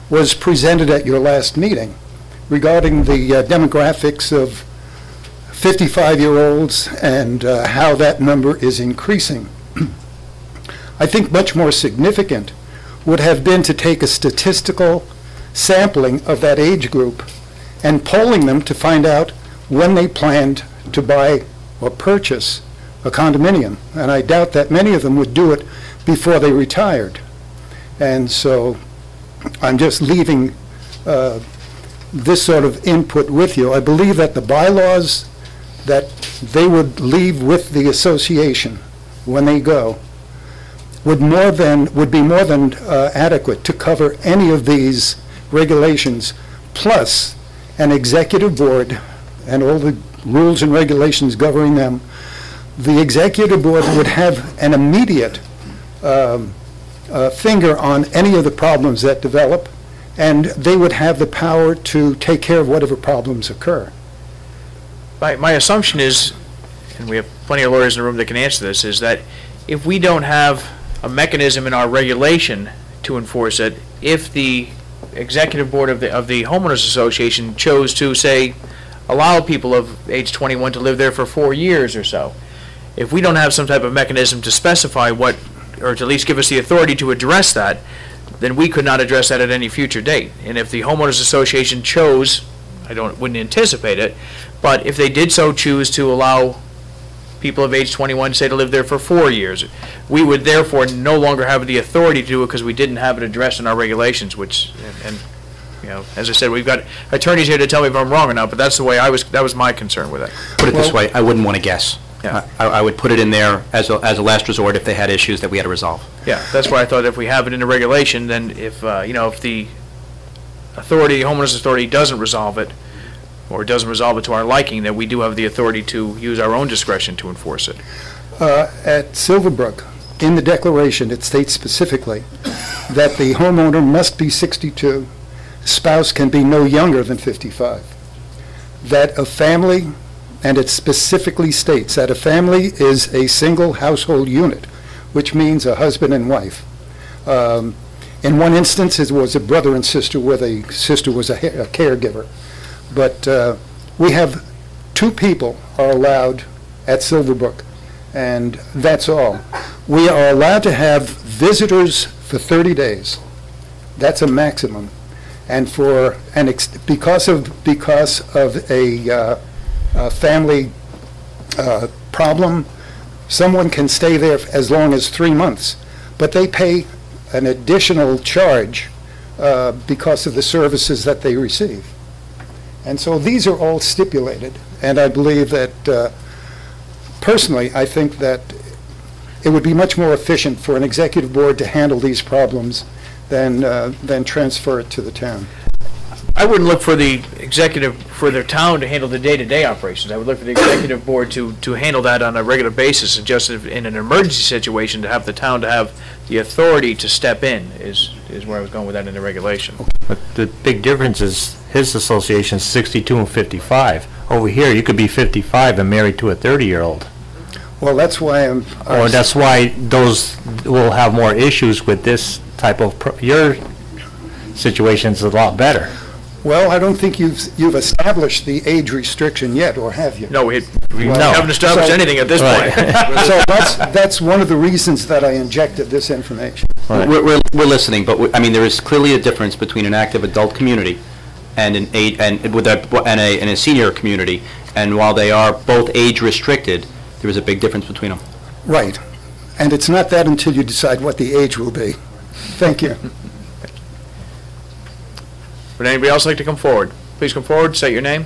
was presented at your last meeting regarding the demographics of 55-year-olds and how that number is increasing. I think much more significant would have been to take a statistical sampling of that age group and polling them to find out when they planned to buy or purchase a condominium. And I doubt that many of them would do it before they retired. And so I'm just leaving this sort of input with you. I believe that the bylaws that they would leave with the association when they go would be more than adequate to cover any of these regulations, plus an executive board and all the rules and regulations governing them. The executive board would have an immediate finger on any of the problems that develop, and they would have the power to take care of whatever problems occur. My assumption is, and we have plenty of lawyers in the room that can answer this, is that if we don't have a mechanism in our regulation to enforce it, if the executive board of the homeowners association chose to, say, allow people of age 21 to live there for 4 years or so, if we don't have some type of mechanism to specify what, or to at least give us the authority to address that, then we could not address that at any future date. And if the homeowners association chose, wouldn't anticipate it, but if they did so choose to allow people of age 21, say, to live there for 4 years, we would therefore no longer have the authority to do it because we didn't have it addressed in our regulations, which, and You know, as I said, we've got attorneys here to tell me if I'm wrong or not, but that's the way that was my concern with it. Put it this way, I wouldn't want to guess. Yeah. I would put it in there as a last resort if they had issues that we had to resolve. Yeah, that's why I thought if we have it in the regulation, then if, you know, if the homeowners authority doesn't resolve it, or doesn't resolve it to our liking, that we do have the authority to use our own discretion to enforce it. At Silverbrook, in the declaration, it states specifically that the homeowner must be 62, spouse can be no younger than 55, that a family, and it specifically states that a family is a single household unit, which means a husband and wife. In one instance, it was a brother and sister where the sister was a caregiver. But we have 2 people are allowed at Silverbrook, and that's all. We are allowed to have visitors for 30 days. That's a maximum. And because of a family problem, someone can stay there as long as 3 months, but they pay an additional charge because of the services that they receive. And so these are all stipulated, and I believe that, personally, I think that it would be much more efficient for an executive board to handle these problems than transfer it to the town. I wouldn't look for the town to handle the day-to-day operations. I would look for the executive board to handle that on a regular basis, and just in an emergency situation, to have the town to have the authority to step in is where I was going with that in the regulation. But the big difference is his association is 62 and 55. Over here, you could be 55 and married to a 30-year-old. Well, that's why Or that's why those will have more issues with this type of, your situation's a lot better. Well, I don't think you've established the age restriction yet, or have you? No, we haven't established anything at this point. So that's one of the reasons that I injected this information. Right. We're listening, but I mean, there is clearly a difference between an active adult community and a senior community, and while they are both age restricted, there is a big difference between them. Right, and it's not that until you decide what the age will be. Thank you. Would anybody else like to come forward? Please come forward, state your name.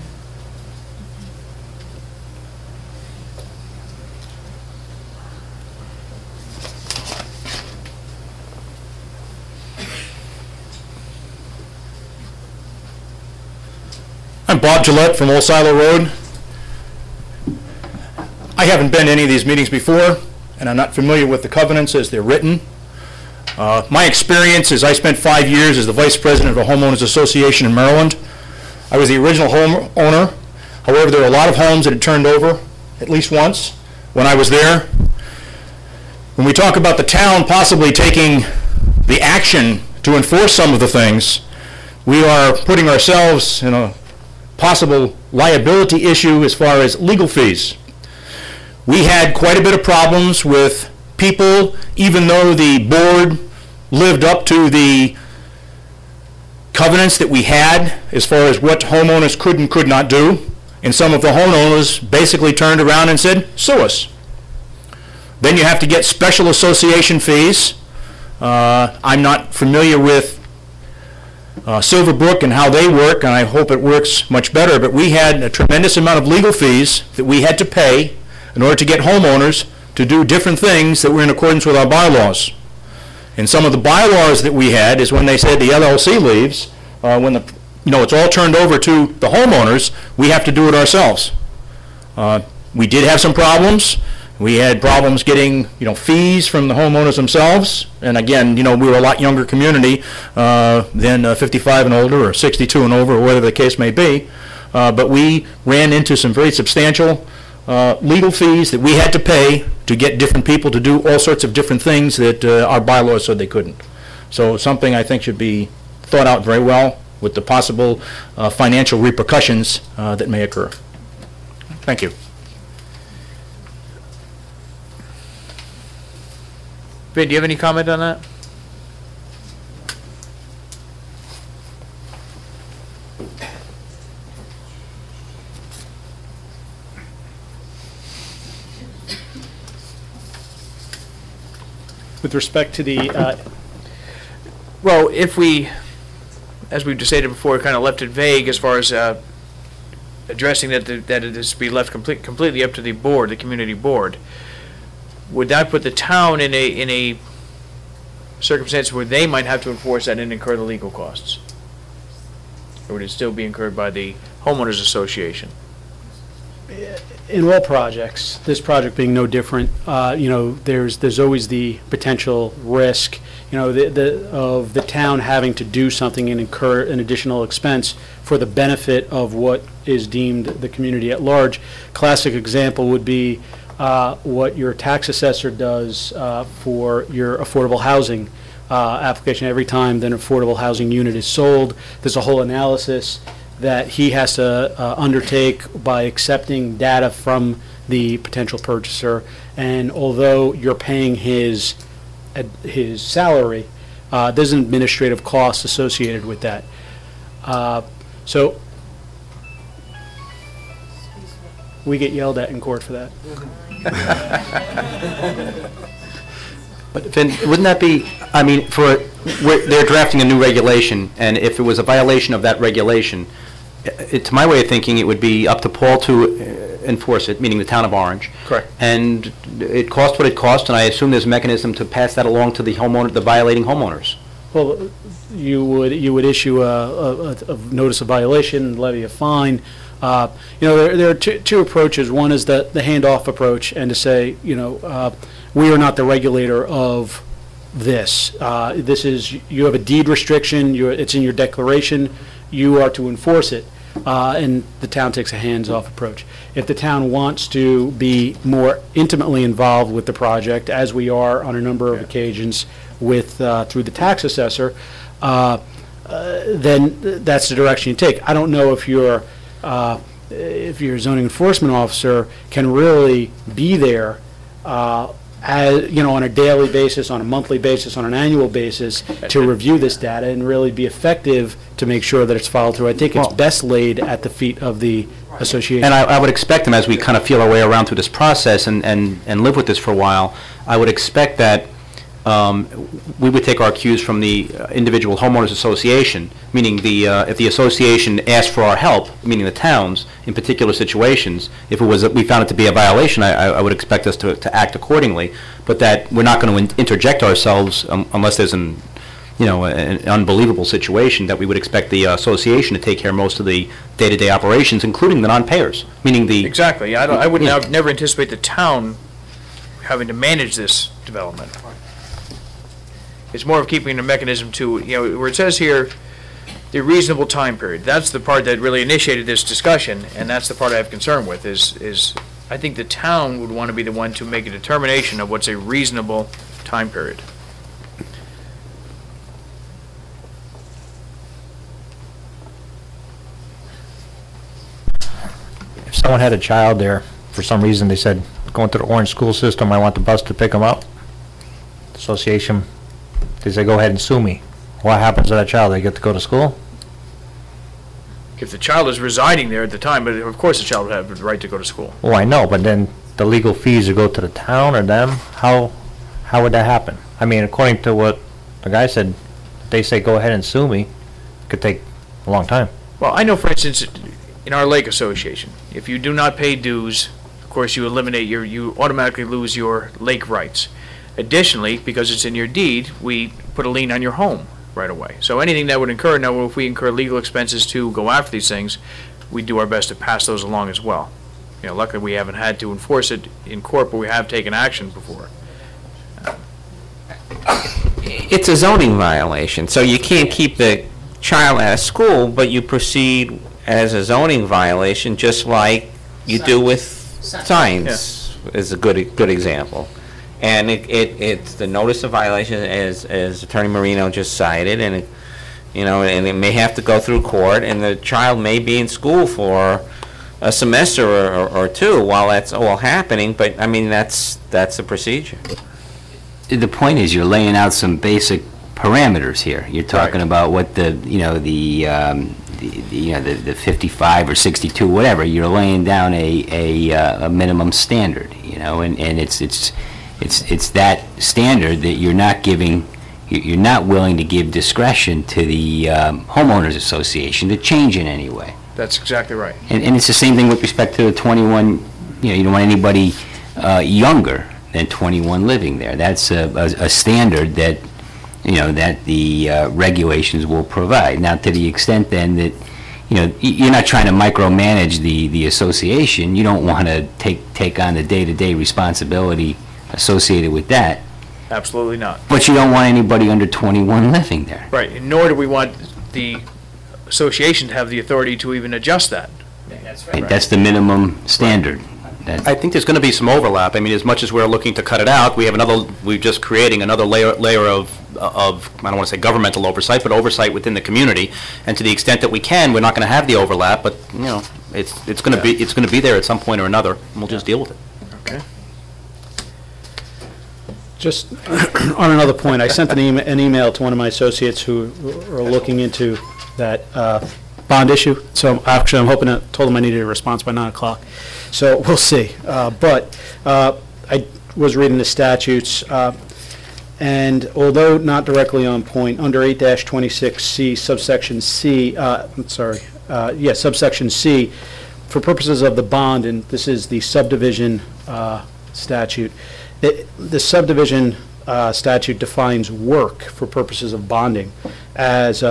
I'm Bob Gillette from Old Silo Road. I haven't been to any of these meetings before, and I'm not familiar with the covenants as they're written. My experience is I spent 5 years as the vice president of a homeowners association in Maryland. I was the original homeowner. However, there were a lot of homes that had turned over at least once when I was there. When we talk about the town possibly taking the action to enforce some of the things, we are putting ourselves in a possible liability issue as far as legal fees. We had quite a bit of problems with people, even though the board lived up to the covenants that we had as far as what homeowners could and could not do. And some of the homeowners basically turned around and said, sue us. Then you have to get special association fees. I'm not familiar with Silverbrook and how they work, and I hope it works much better, but we had a tremendous amount of legal fees that we had to pay in order to get homeowners to do different things that were in accordance with our bylaws. And some of the bylaws that we had is when they said the LLC leaves, when it's all turned over to the homeowners, we have to do it ourselves. We did have some problems. We had problems getting, fees from the homeowners themselves. And again, we were a lot younger community than 55 and older, or 62 and over, or whatever the case may be. But we ran into some very substantial legal fees that we had to pay to get different people to do all sorts of different things that our bylaws said they couldn't. So something I think should be thought out very well with the possible financial repercussions that may occur. Thank you. Vin, do you have any comment on that? With respect to the, Well, if we as we've stated before, kind of left it vague as far as addressing that it is to be left completely up to the board, the community board. Would that put the town in a circumstance where they might have to enforce that and incur the legal costs? Or would it still be incurred by the homeowners association? In all projects, this project being no different, there's always the potential risk, of the town having to do something and incur an additional expense for the benefit of what is deemed the community at large. Classic example would be what your tax assessor does for your affordable housing application. Every time an affordable housing unit is sold, there's a whole analysis that he has to undertake by accepting data from the potential purchaser. And although you're paying his salary, there's an administrative cost associated with that. So we get yelled at in court for that. But then, wouldn't that be, I mean, they're drafting a new regulation, and if it was a violation of that regulation, to my way of thinking, it would be up to Paul to enforce it, meaning the town of Orange. Correct. And it costs what it costs, and I assume there's a mechanism to pass that along to the homeowner, the violating homeowners. Well, you would issue a notice of violation, levy a fine. There are two approaches. One is the handoff approach, and to say, we are not the regulator of this. You have a deed restriction. It's in your declaration. You are to enforce it, and the town takes a hands-off approach. If the town wants to be more intimately involved with the project, as we are on a number of occasions with through the tax assessor, then that's the direction you take. I don't know if your zoning enforcement officer can really be there on a daily basis, on a monthly basis, on an annual basis, to review this data and really be effective to make sure that it's followed through. I think it's best laid at the feet of the association. And I would expect them, as we kind of feel our way around through this process and live with this for a while, I would expect that we would take our cues from the individual homeowners association, meaning if the association asked for our help, meaning the towns, in particular situations, if we found it to be a violation, I would expect us to act accordingly, but that we're not going to interject ourselves unless there's an unbelievable situation, that we would expect the association to take care of most of the day-to-day operations, including the non-payers, meaning the... Exactly. I would never anticipate the town having to manage this development. It's more of keeping a mechanism to, where it says here, the reasonable time period. That's the part that really initiated this discussion, and that's the part I have concern with, is I think the town would want to be the one to make a determination of what's a reasonable time period. If someone had a child there, for some reason they said, going to the Orange school system, I want the bus to pick them up, the association, they say, go ahead and sue me. What happens to that child? They get to go to school? If the child is residing there at the time, but of course the child would have the right to go to school. Oh, I know, but then the legal fees would go to the town or them? How would that happen? I mean, according to what the guy said, they say, go ahead and sue me. It could take a long time. Well, I know, for instance, in our lake association, if you do not pay dues, of course you you automatically lose your lake rights. Additionally, because it's in your deed, we put a lien on your home right away. So anything that would incur, now if we incur legal expenses to go after these things, we do our best to pass those along as well. Luckily we haven't had to enforce it in court, but we have taken action before. It's a zoning violation, so you can't keep the child out of school, but you proceed as a zoning violation, just like you do with signs, is a good example. And it's the notice of violation, as Attorney Marino just cited, and and it may have to go through court, and the child may be in school for a semester or two while that's all happening. But I mean, that's the procedure. The point is, you're laying out some basic parameters here. You're talking about what the 55 or 62, whatever. You're laying down a minimum standard, and it's that standard that you're not giving You're not willing to give discretion to the homeowners association to change in any way. That's exactly right. And it's the same thing with respect to the 21, you don't want anybody younger than 21 living there. That's a standard that, that the regulations will provide. Now, to the extent then that, you're not trying to micromanage the association, you don't want to take on the day-to-day responsibility associated with that. Absolutely not. But you don't want anybody under 21 living there. Right, and nor do we want the association to have the authority to even adjust that. That's right. That's the minimum standard. I think there's going to be some overlap. I mean, as much as we're looking to cut it out, we're just creating another layer of, I don't want to say governmental oversight, but oversight within the community. And to the extent that we can, we're not going to have the overlap, but, it's going to be there at some point or another, and we'll just deal with it. Okay. Just on another point, I sent an email to one of my associates who are looking into that bond issue. So actually, I'm told him I needed a response by 9 o'clock. So we'll see. But I was reading the statutes, and although not directly on point, under 8-26C, subsection C, subsection C, for purposes of the bond, and this is the subdivision statute, the subdivision statute defines work for purposes of bonding as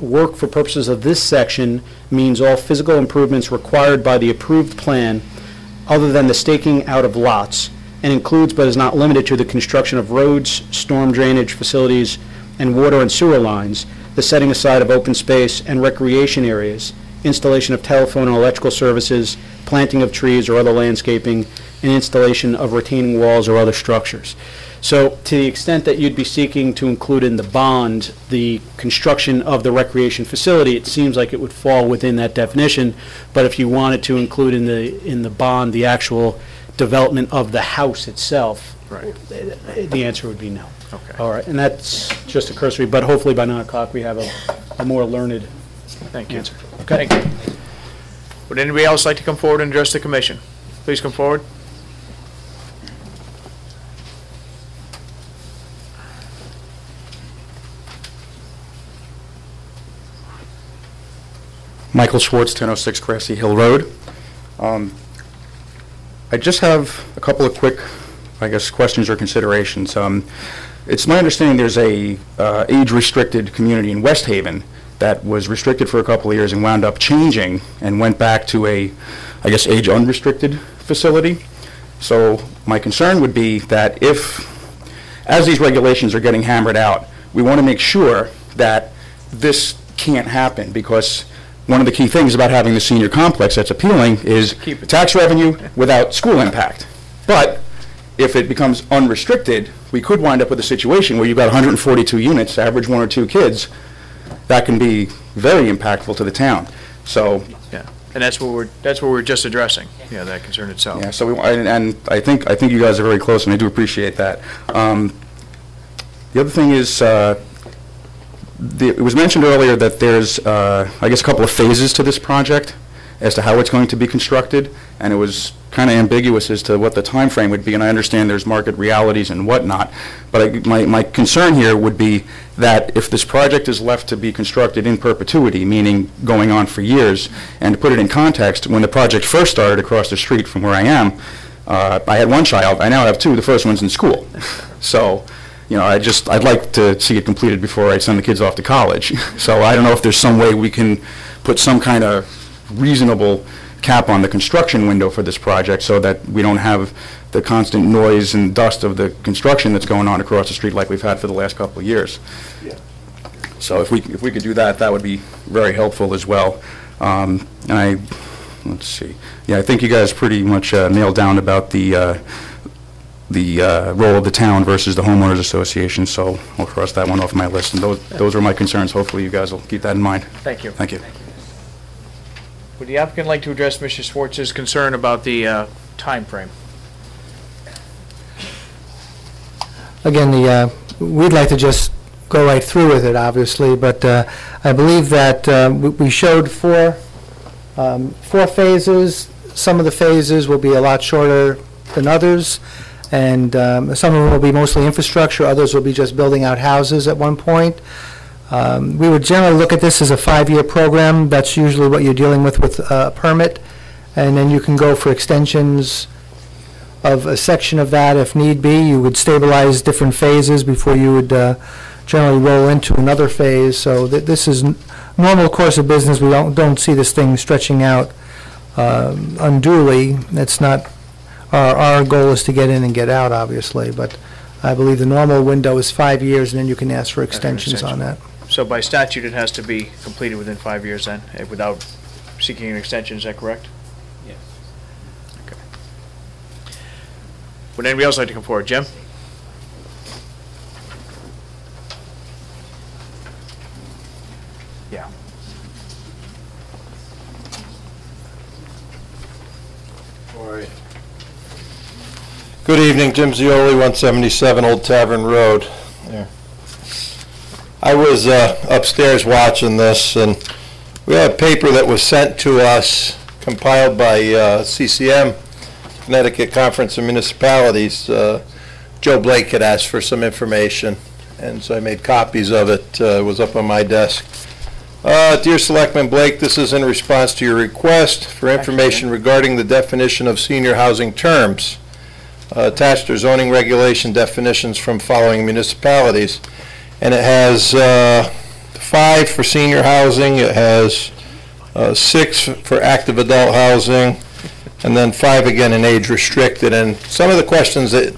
work for purposes of this section means all physical improvements required by the approved plan other than the staking out of lots, and includes but is not limited to the construction of roads, storm drainage facilities, and water and sewer lines, the setting aside of open space and recreation areas, installation of telephone and electrical services, planting of trees or other landscaping, and installation of retaining walls or other structures. So to the extent that you'd be seeking to include in the bond the construction of the recreation facility, it seems like it would fall within that definition. But if you wanted to include in the bond the actual development of the house itself, right, the answer would be no. Okay. All right, and that's just a cursory, but hopefully by 9 o'clock we have a more learned Thank you. answer. Okay. Thank you. Would anybody else like to come forward and address the commission? Please come forward. Michael Schwartz, 1006 Grassy Hill Road. I just have a couple of quick, questions or considerations. It's my understanding there's a age-restricted community in West Haven that was restricted for a couple of years and wound up changing and went back to a, age-unrestricted facility. So my concern would be that as these regulations are getting hammered out, we want to make sure that this can't happen, because one of the key things about having the senior complex that's appealing is tax revenue without school impact. But if it becomes unrestricted, we could wind up with a situation where you've got 142 units, average 1 or 2 kids. That can be very impactful to the town. So yeah, and that's what we're just addressing. Yeah, that concern itself. Yeah. So I think you guys are very close, and I do appreciate that. The other thing is, it was mentioned earlier that there's, a couple of phases to this project as to how it's going to be constructed, and it was kind of ambiguous as to what the time frame would be, and I understand there's market realities and whatnot, but my concern here would be that if this project is left to be constructed in perpetuity, meaning going on for years, and to put it in context, when the project first started across the street from where I am, I had 1 child, I now have 2, the first one's in school. So, I'd like to see it completed before I send the kids off to college. So I don't know if there's some way we can put some kind of reasonable cap on the construction window for this project so that we don't have the constant noise and dust of the construction that's going on across the street like we've had for the last couple of years. Yeah. So if we could do that, that would be very helpful as well. Let's see. Yeah, I think you guys pretty much nailed down about the role of the town versus the homeowners association, so I'll cross that one off my list. And those are my concerns. Hopefully you guys will keep that in mind. Thank you. Thank you. Would the applicant like to address Mr. Schwartz's concern about the time frame? Again, we'd like to just go right through with it, obviously, but I believe that we showed four phases. Some of the phases will be a lot shorter than others, And some of them will be mostly infrastructure, others will be just building out houses at one point. We would generally look at this as a 5-year program. That's usually what you're dealing with a permit. And then you can go for extensions of a section of that if need be. You would stabilize different phases before you would generally roll into another phase. So this is normal course of business. We don't see this thing stretching out unduly. It's not, our goal is to get in and get out, obviously, but I believe the normal window is 5 years, and then you can ask for extensions on that. So by statute, it has to be completed within 5 years then, without seeking an extension, is that correct? Yes. Okay. Would anybody else like to come forward? Jim? Yeah. All right. Good evening, Jim Zioli, 177 Old Tavern Road. There. I was upstairs watching this, and we had a paper that was sent to us, compiled by CCM, Connecticut Conference of Municipalities. Joe Blake had asked for some information, and so I made copies of it. It was up on my desk. Dear Selectman Blake, this is in response to your request for information regarding the definition of senior housing terms. Attached are zoning regulation definitions from following municipalities. And it has 5 for senior housing, it has 6 for active adult housing, and then 5 again in age restricted. And some of the questions that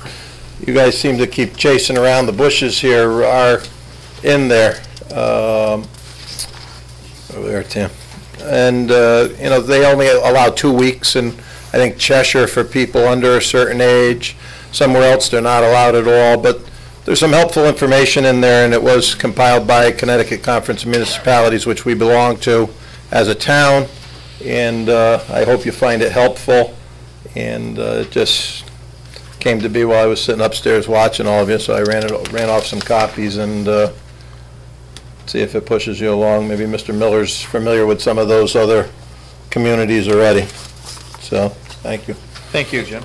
you guys seem to keep chasing around the bushes here are in there. Over there, Tim. And, you know, they only allow 2 weeks, and I think Cheshire for people under a certain age. Somewhere else they're not allowed at all, but there's some helpful information in there, and it was compiled by Connecticut Conference of Municipalities, which we belong to as a town, and I hope you find it helpful. And it just came to be while I was sitting upstairs watching all of you, so I ran off some copies and see if it pushes you along. Maybe Mr. Miller's familiar with some of those other communities already. So, thank you. Thank you, Jim.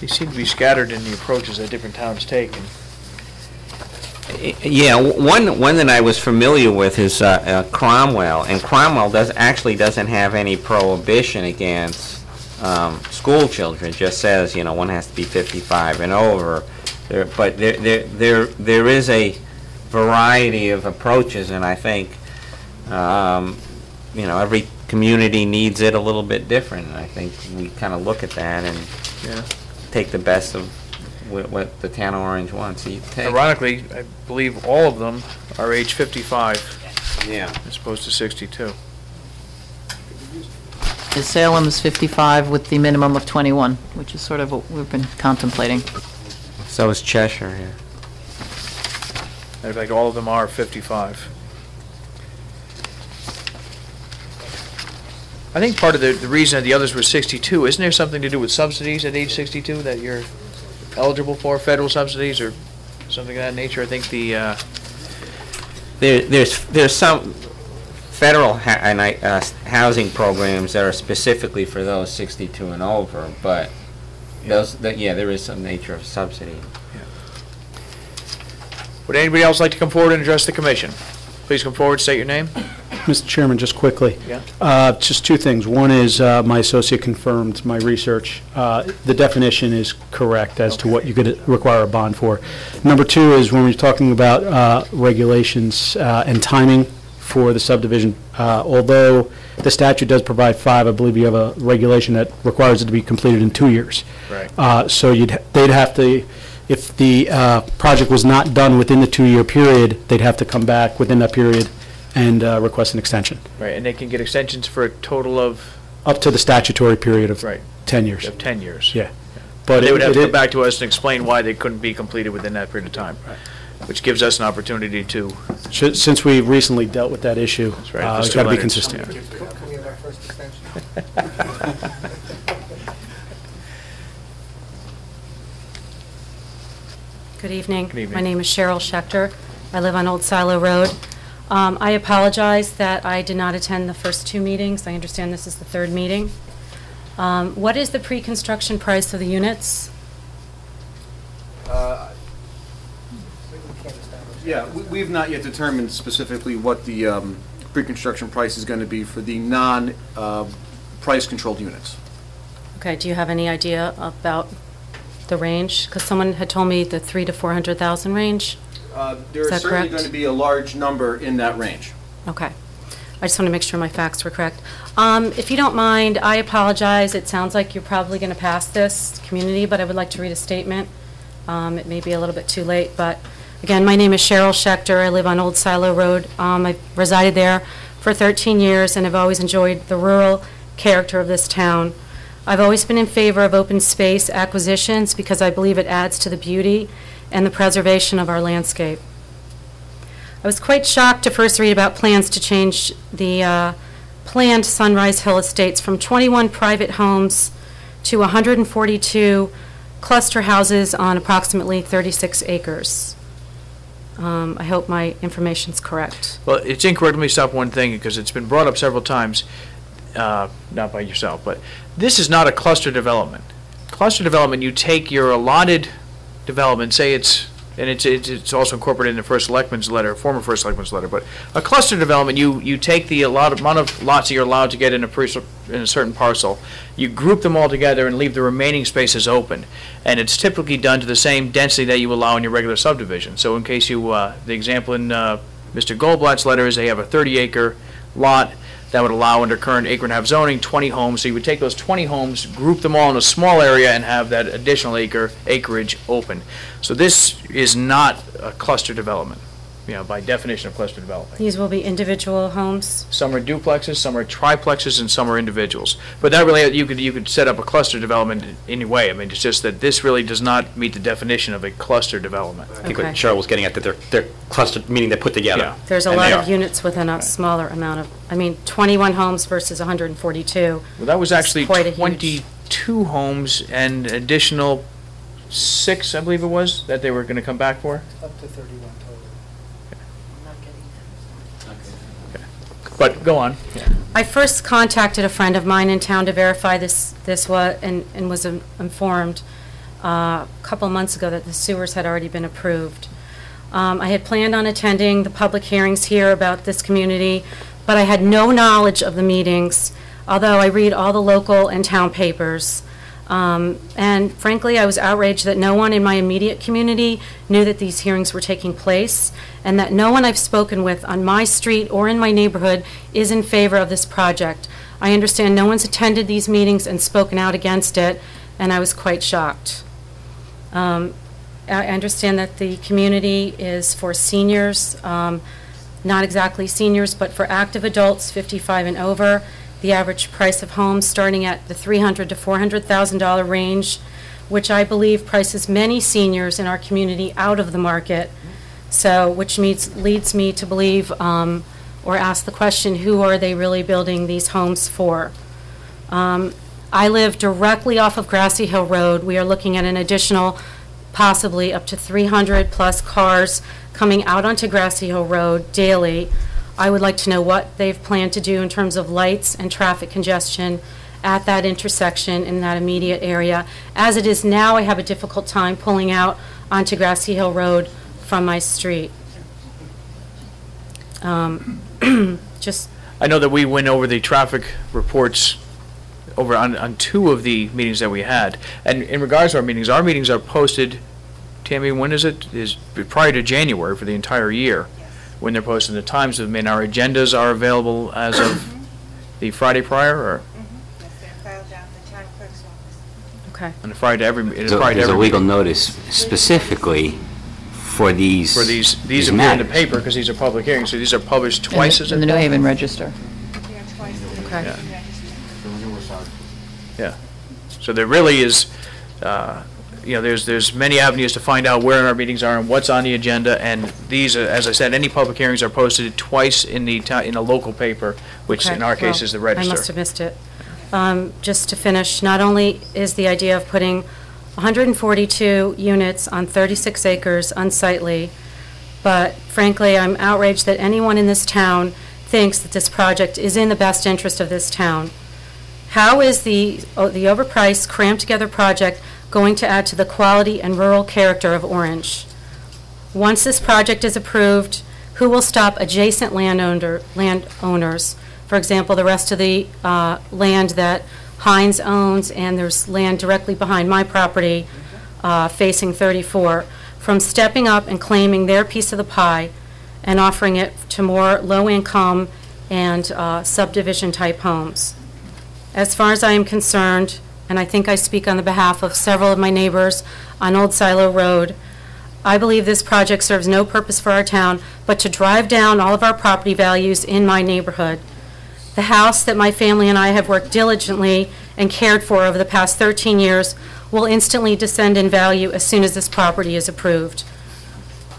They seem to be scattered in the approaches that different towns take. And Yeah, one that I was familiar with is Cromwell, and Cromwell doesn't have any prohibition against school children. It just says, you know, one has to be 55 and over. But there is a variety of approaches, and I think you know, every community needs it a little bit different. And I think we kind of look at that and take the best of what the town of Orange wants. Ironically, I believe all of them are age 55. Yeah. As opposed to 62. Salem is 55 with the minimum of 21, which is sort of what we've been contemplating. So is Cheshire here. In fact, all of them are 55. I think part of the reason that the others were 62, isn't there something to do with subsidies at age 62 that you're eligible for, federal subsidies or something of that nature? I think the there's some federal housing programs that are specifically for those 62 and over, but there is some nature of subsidy. Would anybody else like to come forward and address the commission? Please come forward, state your name. Mr. Chairman, just quickly. Yeah. Just 2 things. One is my associate confirmed my research. The definition is correct as to what you could require a bond for. Number 2 is when we're talking about regulations and timing for the subdivision, although the statute does provide 5, I believe you have a regulation that requires it to be completed in 2 years. Right. So they'd have to, if the project was not done within the 2-year period, they'd have to come back within that period and request an extension. Right, and they can get extensions for a total of up to the statutory period of Right. 10 years. Of 10 years. Yeah. But they would have to it- come back to us and explain why they couldn't be completed within that period of time, which gives us an opportunity to. Since we recently dealt with that issue, That's right. it's got to be consistent. Can we have our first extension? Good evening. Good evening. My name is Cheryl Schechter. I live on Old Silo Road. I apologize that I did not attend the first two meetings. I understand this is the third meeting. What is the pre-construction price of the units? Yeah, we've not yet determined specifically what the pre-construction price is going to be for the non-price-controlled units. Okay, do you have any idea about the range? Because someone had told me the 300,000 to 400,000 range. There is that certainly correct? going to be a large number in that range. Okay. I just want to make sure my facts were correct. If you don't mind, I apologize. It sounds like you're probably going to pass this community, but I would like to read a statement. It may be a little bit too late, but again, my name is Cheryl Schechter. I live on Old Silo Road. I've resided there for 13 years and have always enjoyed the rural character of this town. I've always been in favor of open space acquisitions because I believe it adds to the beauty and the preservation of our landscape. I was quite shocked to first read about plans to change the planned Sunrise Hill Estates from 21 private homes to 142 cluster houses on approximately 36 acres. I hope my information's correct. Well, it's incorrect. Let me stop one thing, because it's been brought up several times, not by yourself, but this is not a cluster development. Cluster development, you take your allotted development, say it's, and it's also incorporated in the first selectman's letter, former first selectman's letter, but a cluster development, you take the amount of lots that you're allowed to get in a certain parcel, you group them all together and leave the remaining spaces open. And it's typically done to the same density that you allow in your regular subdivision. So in case you, the example in Mr. Goldblatt's letter is they have a 30-acre lot that would allow under current acre and a half zoning 20 homes. So you would take those 20 homes, group them all in a small area, and have that additional acreage open. So this is not a cluster development, by definition of cluster development. These will be individual homes? Some are duplexes, some are triplexes, and some are individuals. But that really, you could set up a cluster development anyway. I mean, it's just that this really does not meet the definition of a cluster development. I think what Cheryl was getting at, that they're clustered, meaning they're put together. Yeah. There's a And lot they of are. units within a smaller amount of, 21 homes versus 142. Well, that was actually Quite a huge- 22 homes and additional 6, I believe it was, that they were going to come back for. Up to 31 total. But go on. I first contacted a friend of mine in town to verify this was, and was informed a couple months ago that the sewers had already been approved. I had planned on attending the public hearings here about this community, but I had no knowledge of the meetings, although I read all the local and town papers. And frankly, I was outraged that no one in my immediate community knew that these hearings were taking place, and that no one I've spoken with on my street or in my neighborhood is in favor of this project. I understand no one's attended these meetings and spoken out against it, and I was quite shocked. I understand that the community is for seniors, not exactly seniors, but for active adults 55 and over. The average price of homes starting at the $300,000 to $400,000 range, which I believe prices many seniors in our community out of the market. So, which leads me to believe or ask the question, who are they really building these homes for? I live directly off of Grassy Hill Road. We are looking at an additional possibly up to 300 plus cars coming out onto Grassy Hill Road daily. I would like to know what they've planned to do in terms of lights and traffic congestion at that intersection in that immediate area. As it is now, I have a difficult time pulling out onto Grassy Hill Road from my street. Just I know that we went over the traffic reports over on 2 of the meetings that we had. And in regards to our meetings are posted, Tammy, when is it? Is prior to January for the entire year. When they're posted, the times of them, and our agendas are available as of the Friday prior, or? Okay. On the Friday every, it's So Friday there's a every legal meeting. notice specifically for these These appear in the matters. paper because these are public hearings, so these are published twice, is it? In the New Haven Register. Okay. Yeah. Yeah. So there really is, there's many avenues to find out where our meetings are and what's on the agenda, and these, as I said, any public hearings are posted twice in the local paper, which in our case is the Register. I must have missed it. Just to finish, not only is the idea of putting 142 units on 36 acres unsightly, but frankly, I'm outraged that anyone in this town thinks that this project is in the best interest of this town. How is the overpriced, crammed-together project going to add to the quality and rural character of Orange? Once this project is approved, who will stop adjacent landowners? For example, the rest of the land that Heinz owns, and there's land directly behind my property facing 34, from stepping up and claiming their piece of the pie and offering it to more low-income and subdivision-type homes. As far as I am concerned, and I think I speak on the behalf of several of my neighbors on Old Silo Road, I believe this project serves no purpose for our town but to drive down all of our property values in my neighborhood. The house that my family and I have worked diligently and cared for over the past 13 years will instantly descend in value as soon as this property is approved.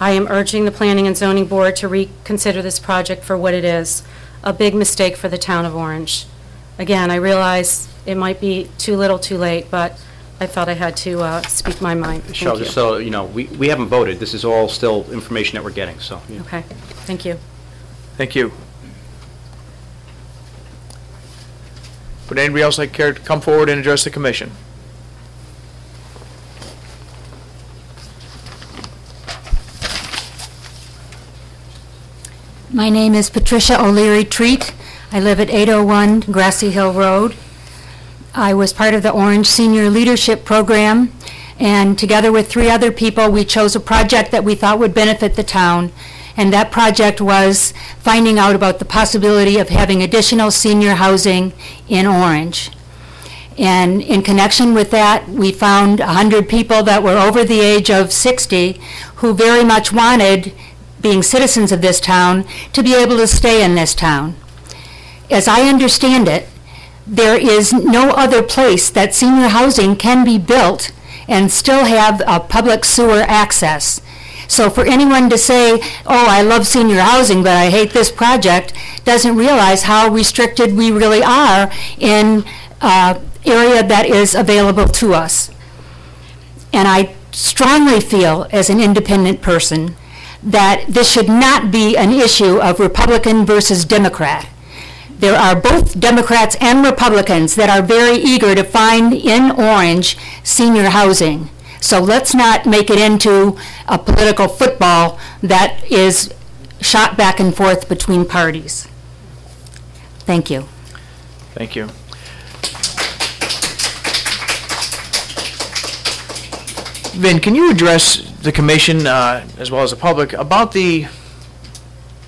I am urging the Planning and Zoning Board to reconsider this project for what it is, a big mistake for the town of Orange. Again, I realize it might be too little too late, but I felt I had to speak my mind. Thank Michelle, you. just so you know, we haven't voted. This is all still information that we're getting, so. Yeah. Okay, thank you. Thank you. Would anybody else care to come forward and address the commission? My name is Patricia O'Leary Treat. I live at 801 Grassy Hill Road. I was part of the Orange Senior Leadership Program, and together with 3 other people, we chose a project that we thought would benefit the town. And that project was finding out about the possibility of having additional senior housing in Orange. And in connection with that, we found 100 people that were over the age of 60 who very much wanted, being citizens of this town, to be able to stay in this town. As I understand it, there is no other place that senior housing can be built and still have a public sewer access. So for anyone to say, oh, I love senior housing, but I hate this project, doesn't realize how restricted we really are in area that is available to us. And I strongly feel, as an independent person, that this should not be an issue of Republican versus Democrat. There are both Democrats and Republicans that are very eager to find in Orange senior housing. So let's not make it into a political football that is shot back and forth between parties. Thank you. Thank you. Vin, can you address the commission, as well as the public, about the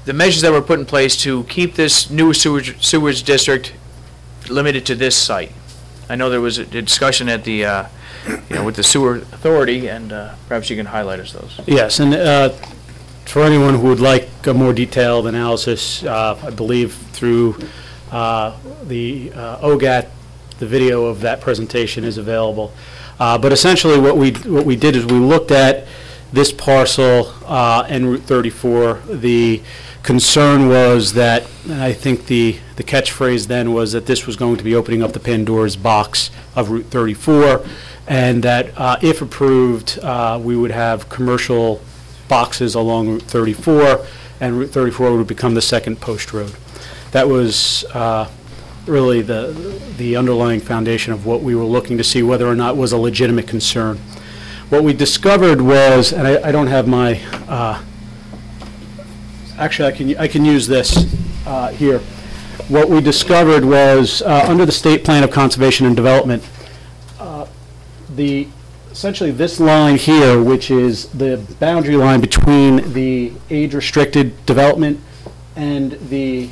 measures that were put in place to keep this new sewage district limited to this site? I know there was a discussion at the with the sewer authority, and perhaps you can highlight us those. Yes, and for anyone who would like a more detailed analysis, I believe through the OGAT, the video of that presentation is available. But essentially what we did is we looked at this parcel and Route 34. The concern was that, and I think the catchphrase then was that this was going to be opening up the Pandora's box of Route 34, and that if approved, we would have commercial boxes along Route 34, and Route 34 would become the second post road. That was really the underlying foundation of what we were looking to see whether or not was a legitimate concern. What we discovered was, and I don't have my, actually I can use this here. What we discovered was under the State Plan of Conservation and Development, essentially this line here, which is the boundary line between the age-restricted development and the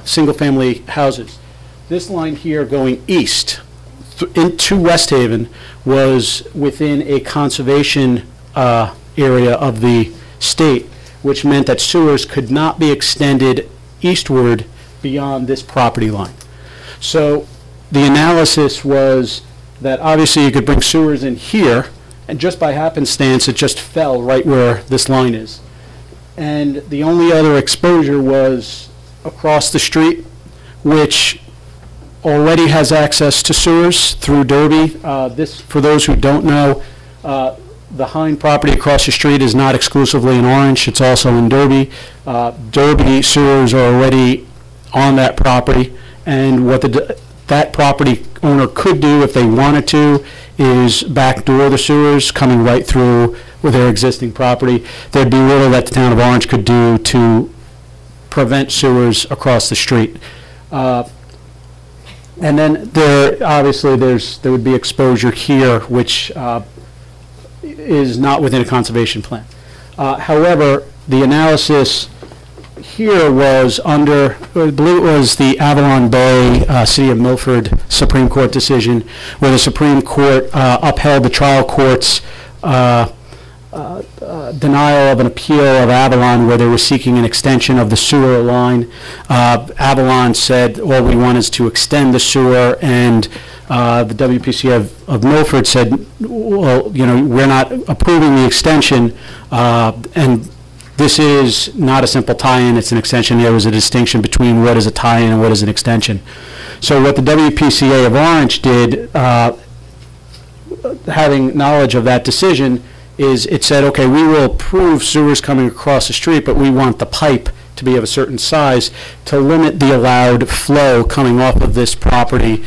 single-family houses. This line here going east into West Haven was within a conservation area of the state, which meant that sewers could not be extended eastward beyond this property line. So the analysis was that obviously you could bring sewers in here, and just by happenstance, it just fell right where this line is. And the only other exposure was across the street, which already has access to sewers through Derby. This, for those who don't know, the Hine property across the street is not exclusively in Orange, it's also in Derby. Derby sewers are already on that property, and what that property owner could do if they wanted to is backdoor the sewers coming right through with their existing property. There'd be little that the town of Orange could do to prevent sewers across the street. And then obviously there would be exposure here, which is not within a conservation plan. However, the analysis here was under, I believe it was the Avalon Bay City of Milford Supreme Court decision, where the Supreme Court upheld the trial court's denial of an appeal of Avalon, where they were seeking an extension of the sewer line. Avalon said all we want is to extend the sewer, and the WPCA of Milford said, well, you know, we're not approving the extension, and this is not a simple tie-in, it's an extension. There was a distinction between what is a tie-in and what is an extension. So what the WPCA of Orange did, having knowledge of that decision, is it said, okay, we will approve sewers coming across the street, but we want the pipe to be of a certain size to limit the allowed flow coming off of this property,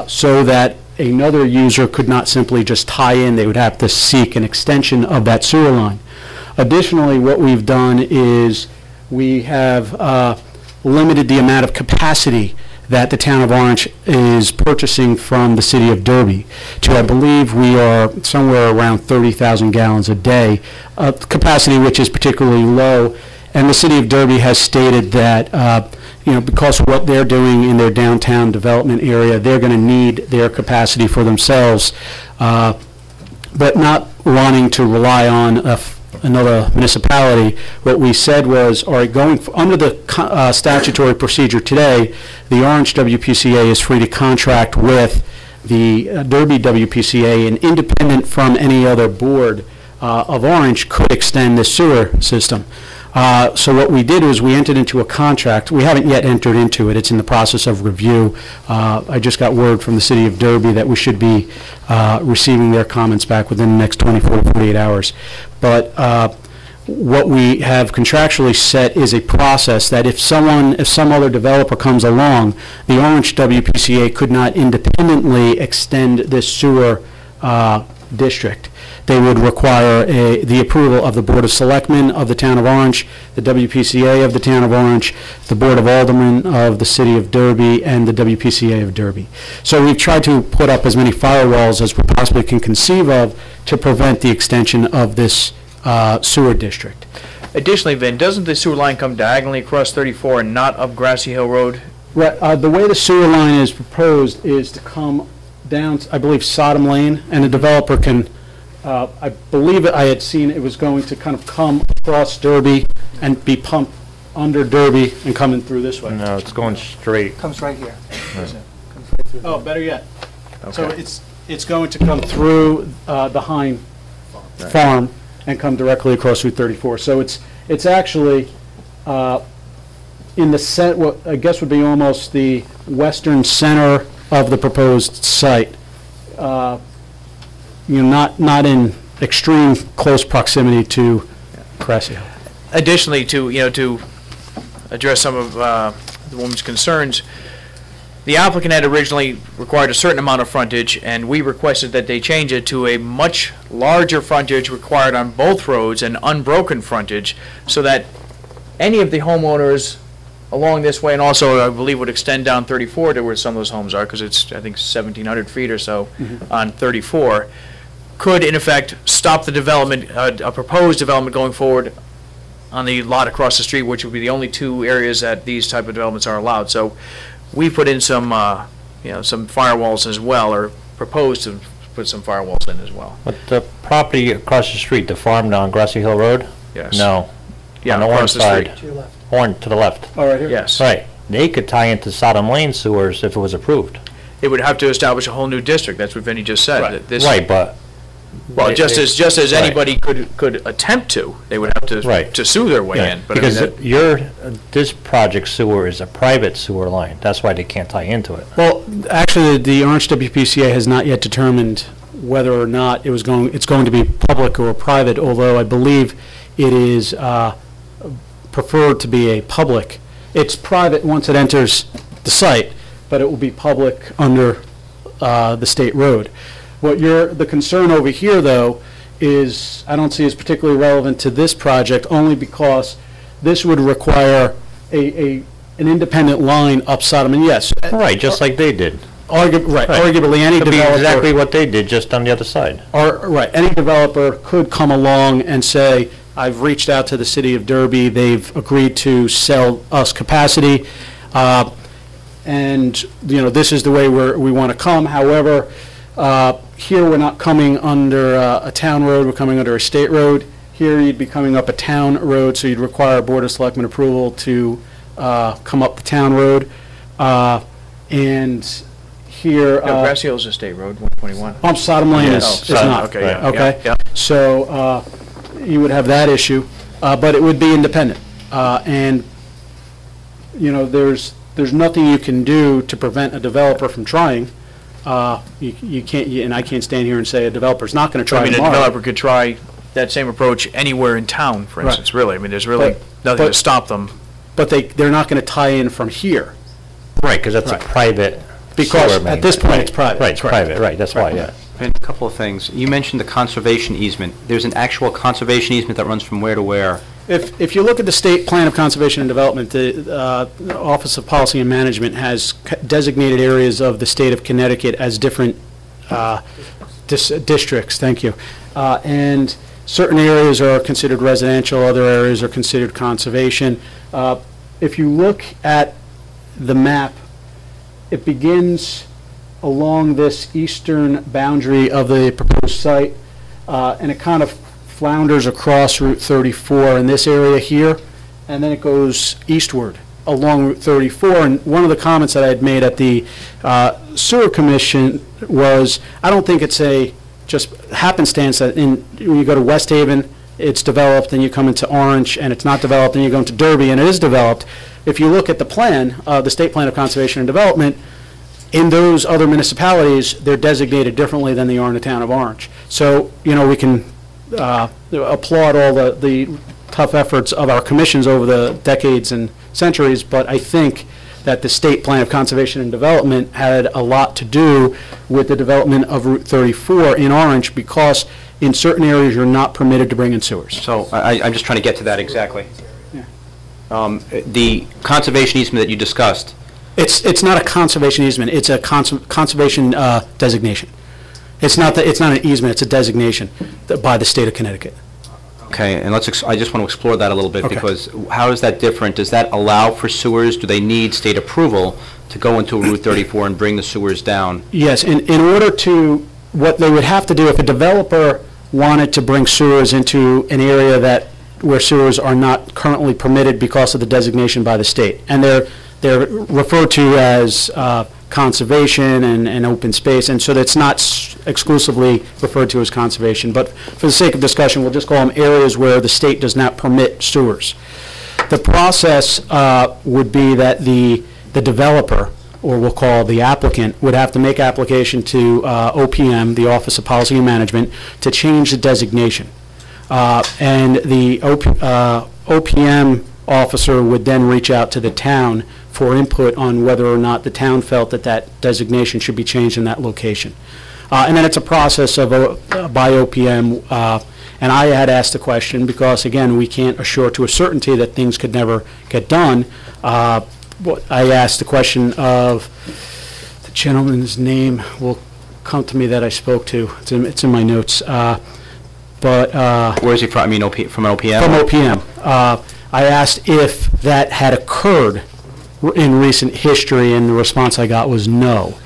so that another user could not simply just tie in. They would have to seek an extension of that sewer line. Additionally, what we've done is we have limited the amount of capacity that the town of Orange is purchasing from the city of Derby to, I believe we are somewhere around 30,000 gallons a day, capacity which is particularly low. And the city of Derby has stated that, you know, because of what they're doing in their downtown development area, they're going to need their capacity for themselves, but not wanting to rely on another municipality. What we said was, all right, under the statutory procedure today, the Orange WPCA is free to contract with the Derby WPCA, and independent from any other board of Orange could extend the sewer system. So what we did was we entered into a contract. We haven't yet entered into it. It's in the process of review. I just got word from the city of Derby that we should be receiving their comments back within the next 24 to 48 hours. But what we have contractually set is a process that if some other developer comes along, the Orange WPCA could not independently extend this sewer district. They would require the approval of the Board of Selectmen of the Town of Orange, the WPCA of the Town of Orange, the Board of Aldermen of the City of Derby, and the WPCA of Derby. So we've tried to put up as many firewalls as we possibly can conceive of to prevent the extension of this sewer district. Additionally, Vin, doesn't the sewer line come diagonally across 34 and not up Grassy Hill Road? Right. The way the sewer line is proposed is to come down, I believe, Sodom Lane, and the developer can, I believe I had seen it was going to kind of come across Derby and be pumped under Derby and coming through this way. No, it's going straight. Comes right here. Oh, better yet. So it's going to come through the Hine farm and come directly across Route 34. So it's actually in the what I guess would be almost the western center of the proposed site. You know, not in extreme close proximity to Grassy Hill. Additionally, to address some of the woman's concerns, the applicant had originally required a certain amount of frontage, and we requested that they change it to a much larger frontage required on both roads, and unbroken frontage, so that any of the homeowners along this way, and also I believe would extend down 34 to where some of those homes are, because it's, I think, 1,700 feet or so on 34, could in effect stop the development, a proposed development going forward on the lot across the street, which would be the only two areas that these type of developments are allowed. So we put in some, some firewalls as well, or proposed to put some firewalls in as well. But the property across the street, the farm down Grassy Hill Road? Yes. No. Yeah, on the across orange the side. street. To your left. Orange to the left. Oh, right here? Yes. Right. They could tie into Sodom Lane sewers if it was approved. It would have to establish a whole new district, that's what Vinnie just said. that this- Right, but... Well, just as Right. anybody could attempt to, they would have to sue their way Yeah, in. But I mean, because this project sewer is a private sewer line, that's why they can't tie into it. Well, actually, the Orange WPCA has not yet determined whether or not it's going to be public or private, although I believe it is preferred to be a public. It's private once it enters the site, but it will be public under the state road. The concern over here, though, is I don't see as particularly relevant to this project, only because this would require an independent line up Sodom, and yes. Right, just like they did. Arguably any Could be developer. exactly what they did, just on the other side. Right, any developer could come along and say, I've reached out to the city of Derby, they've agreed to sell us capacity, and, this is the way we want to come. However, here we're not coming under a town road, we're coming under a state road. Here you'd be coming up a town road, so you'd require Board of Selectmen approval to come up the town road. And here... Grassy Hill is a state road, 121. Sodom Lane is not. Okay, yeah. Okay? Yeah. So you would have that issue, but it would be independent. And, there's nothing you can do to prevent a developer from trying. You can't, and I can't stand here and say a developer's not going to try I mean, tomorrow. a developer could try that same approach anywhere in town, for Right. instance, really. I mean, there's really nothing to stop them. But they're not going to tie in from here. Right, because that's a private Because sewer main. at this point, it's private. Right, it's private, right, that's why, yeah. And a couple of things. You mentioned the conservation easement. There's an actual conservation easement that runs from where to where? If you look at the State Plan of Conservation and Development, the Office of Policy and Management has designated areas of the state of Connecticut as different districts, thank you. And certain areas are considered residential, other areas are considered conservation. If you look at the map, it begins along this eastern boundary of the proposed site, and it kind of flounders across Route 34 in this area here, and then it goes eastward along Route 34. And one of the comments that I had made at the Sewer Commission was, I don't think it's just happenstance that when you go to West Haven, it's developed, and you come into Orange, and it's not developed, and you go into Derby, and it is developed. If you look at the plan, the State Plan of Conservation and Development, in those other municipalities, they're designated differently than they are in the town of Orange. So, we can applaud all the tough efforts of our commissions over the decades and centuries, but I think that the State Plan of Conservation and Development had a lot to do with the development of Route 34 in Orange, because in certain areas, you're not permitted to bring in sewers. So I'm just trying to get to that exactly. The conservation easement that you discussed. It's not a conservation easement, it's a conservation designation. It's not an easement, it's a designation by the state of Connecticut. Okay, and I just want to explore that a little bit, Okay. because how is that different? Does that allow for sewers? Do they need state approval to go into Route 34 and bring the sewers down? Yes, in order to, what they would have to do, if a developer wanted to bring sewers into an area where sewers are not currently permitted because of the designation by the state, and they're referred to as conservation and open space, and so that's not exclusively referred to as conservation. But for the sake of discussion, we'll just call them areas where the state does not permit sewers. The process would be that the developer, or we'll call the applicant, would have to make application to OPM, the Office of Policy and Management, to change the designation. And the OPM officer would then reach out to the town for input on whether or not the town felt that designation should be changed in that location. And then it's a process of by OPM, and I had asked the question because, again, we can't assure to a certainty that things could never get done. I asked the question of the gentleman's name will come to me that I spoke to. It's in my notes. Where is he from? I mean, from OPM? From OPM. I asked if that had occurred in recent history, and the response I got was no.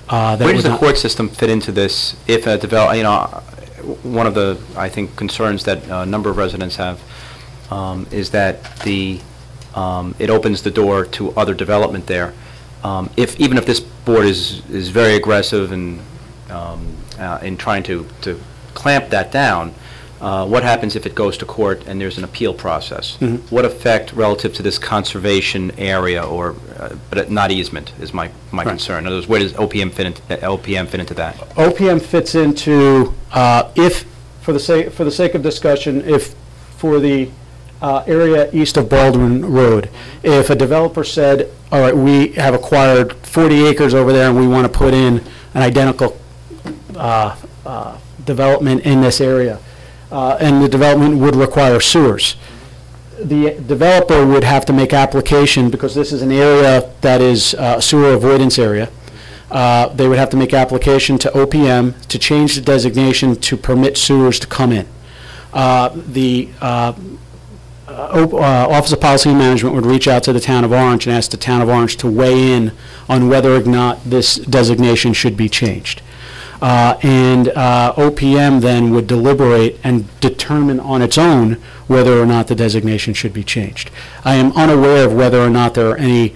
Where does the court system fit into this? If a one of the, I think, concerns that a number of residents have is that it opens the door to other development there. Even if this board is very aggressive in trying to clamp that down. What happens if it goes to court and there's an appeal process? What effect relative to this conservation area, or but not easement, is my concern? In other words, where does OPM fit into that? OPM fits into, if, for the sake of discussion, if for the area east of Baldwin Road, if a developer said, all right, we have acquired 40 acres over there and we want to put in an identical development in this area, and the development would require sewers, the developer would have to make application, because this is an area that is a sewer avoidance area. They would have to make application to OPM to change the designation to permit sewers to come in. The Office of Policy and Management would reach out to the Town of Orange and ask the Town of Orange to weigh in on whether or not this designation should be changed. And OPM then would deliberate and determine on its own whether or not the designation should be changed. I am unaware of whether or not there are any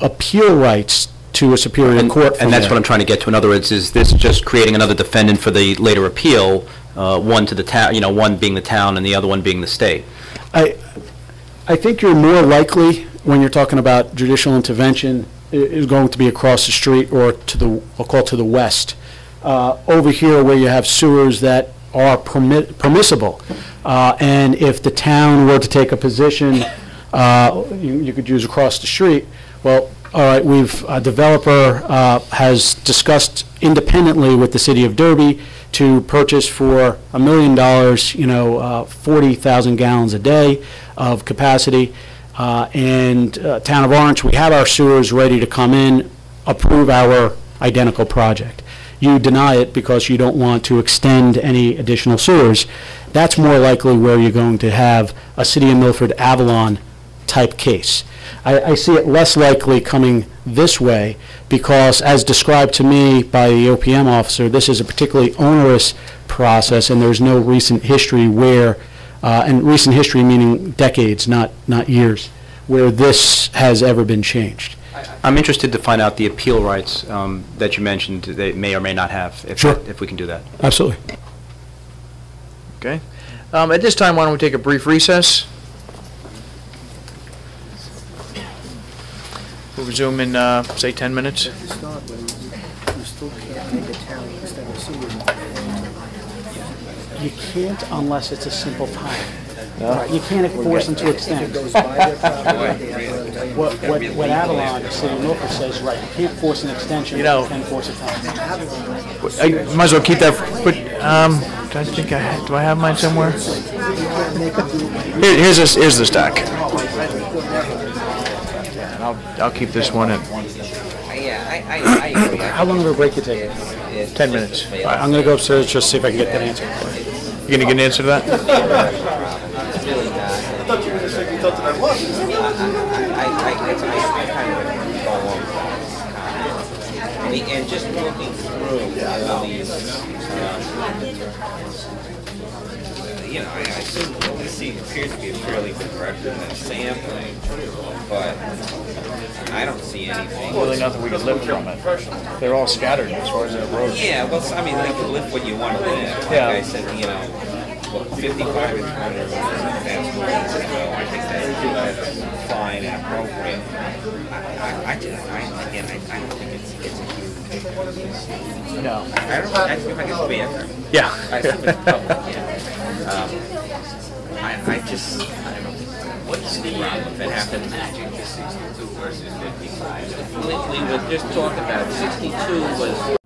appeal rights to a superior court. And that's what I'm trying to get to. In other words, is this just creating another defendant for the later appeal, one to the town, one being the town and the other one being the state? I think you're more likely, when you're talking about judicial intervention, is going to be across the street or to the, I'll call it to the west. Over here, where you have sewers that are permissible, and if the town were to take a position, you could use across the street. Well, all right, a developer has discussed independently with the city of Derby to purchase for $1 million, 40,000 gallons a day of capacity, and Town of Orange, we have our sewers ready to come in, approve our identical project. You deny it because you don't want to extend any additional sewers. That's more likely where you're going to have a City of Milford Avalon type case. I see it less likely coming this way because, as described to me by the OPM officer, this is a particularly onerous process, and there's no recent history where, and recent history meaning decades, not years, where this has ever been changed. I'm interested to find out the appeal rights that you mentioned they may or may not have, if we can do that. Absolutely. Okay. At this time, why don't we take a brief recess? We'll resume in, say, 10 minutes. You can't unless it's a simple time. Right. You can't force them to extend. What Avalon, the City of Milford says, right, you can't force an extension, you can force a time. I might as well keep that, but, I think do I have mine somewhere? Here's the stack. I'll keep this one in. How long of a break you take? 10 minutes. All right, I'm going to go upstairs just to see if I can get that answer. You going to get an answer to that? And just looking through all these, I assume what we see appears to be a fairly good record and sampling, but I don't see anything. Well, really nothing we can lift from it. They're all scattered as far as the roads. Yeah, well, I mean, they can lift what you want to lift. Like I said, 55 is one of the fast ones, so I think that's fine and appropriate. I don't think it's a huge. No. I feel like it's better. Yeah. I assume it's public, I don't know. What's the problem if it happens? Magic is 62 versus 55. We were just talking about 62 was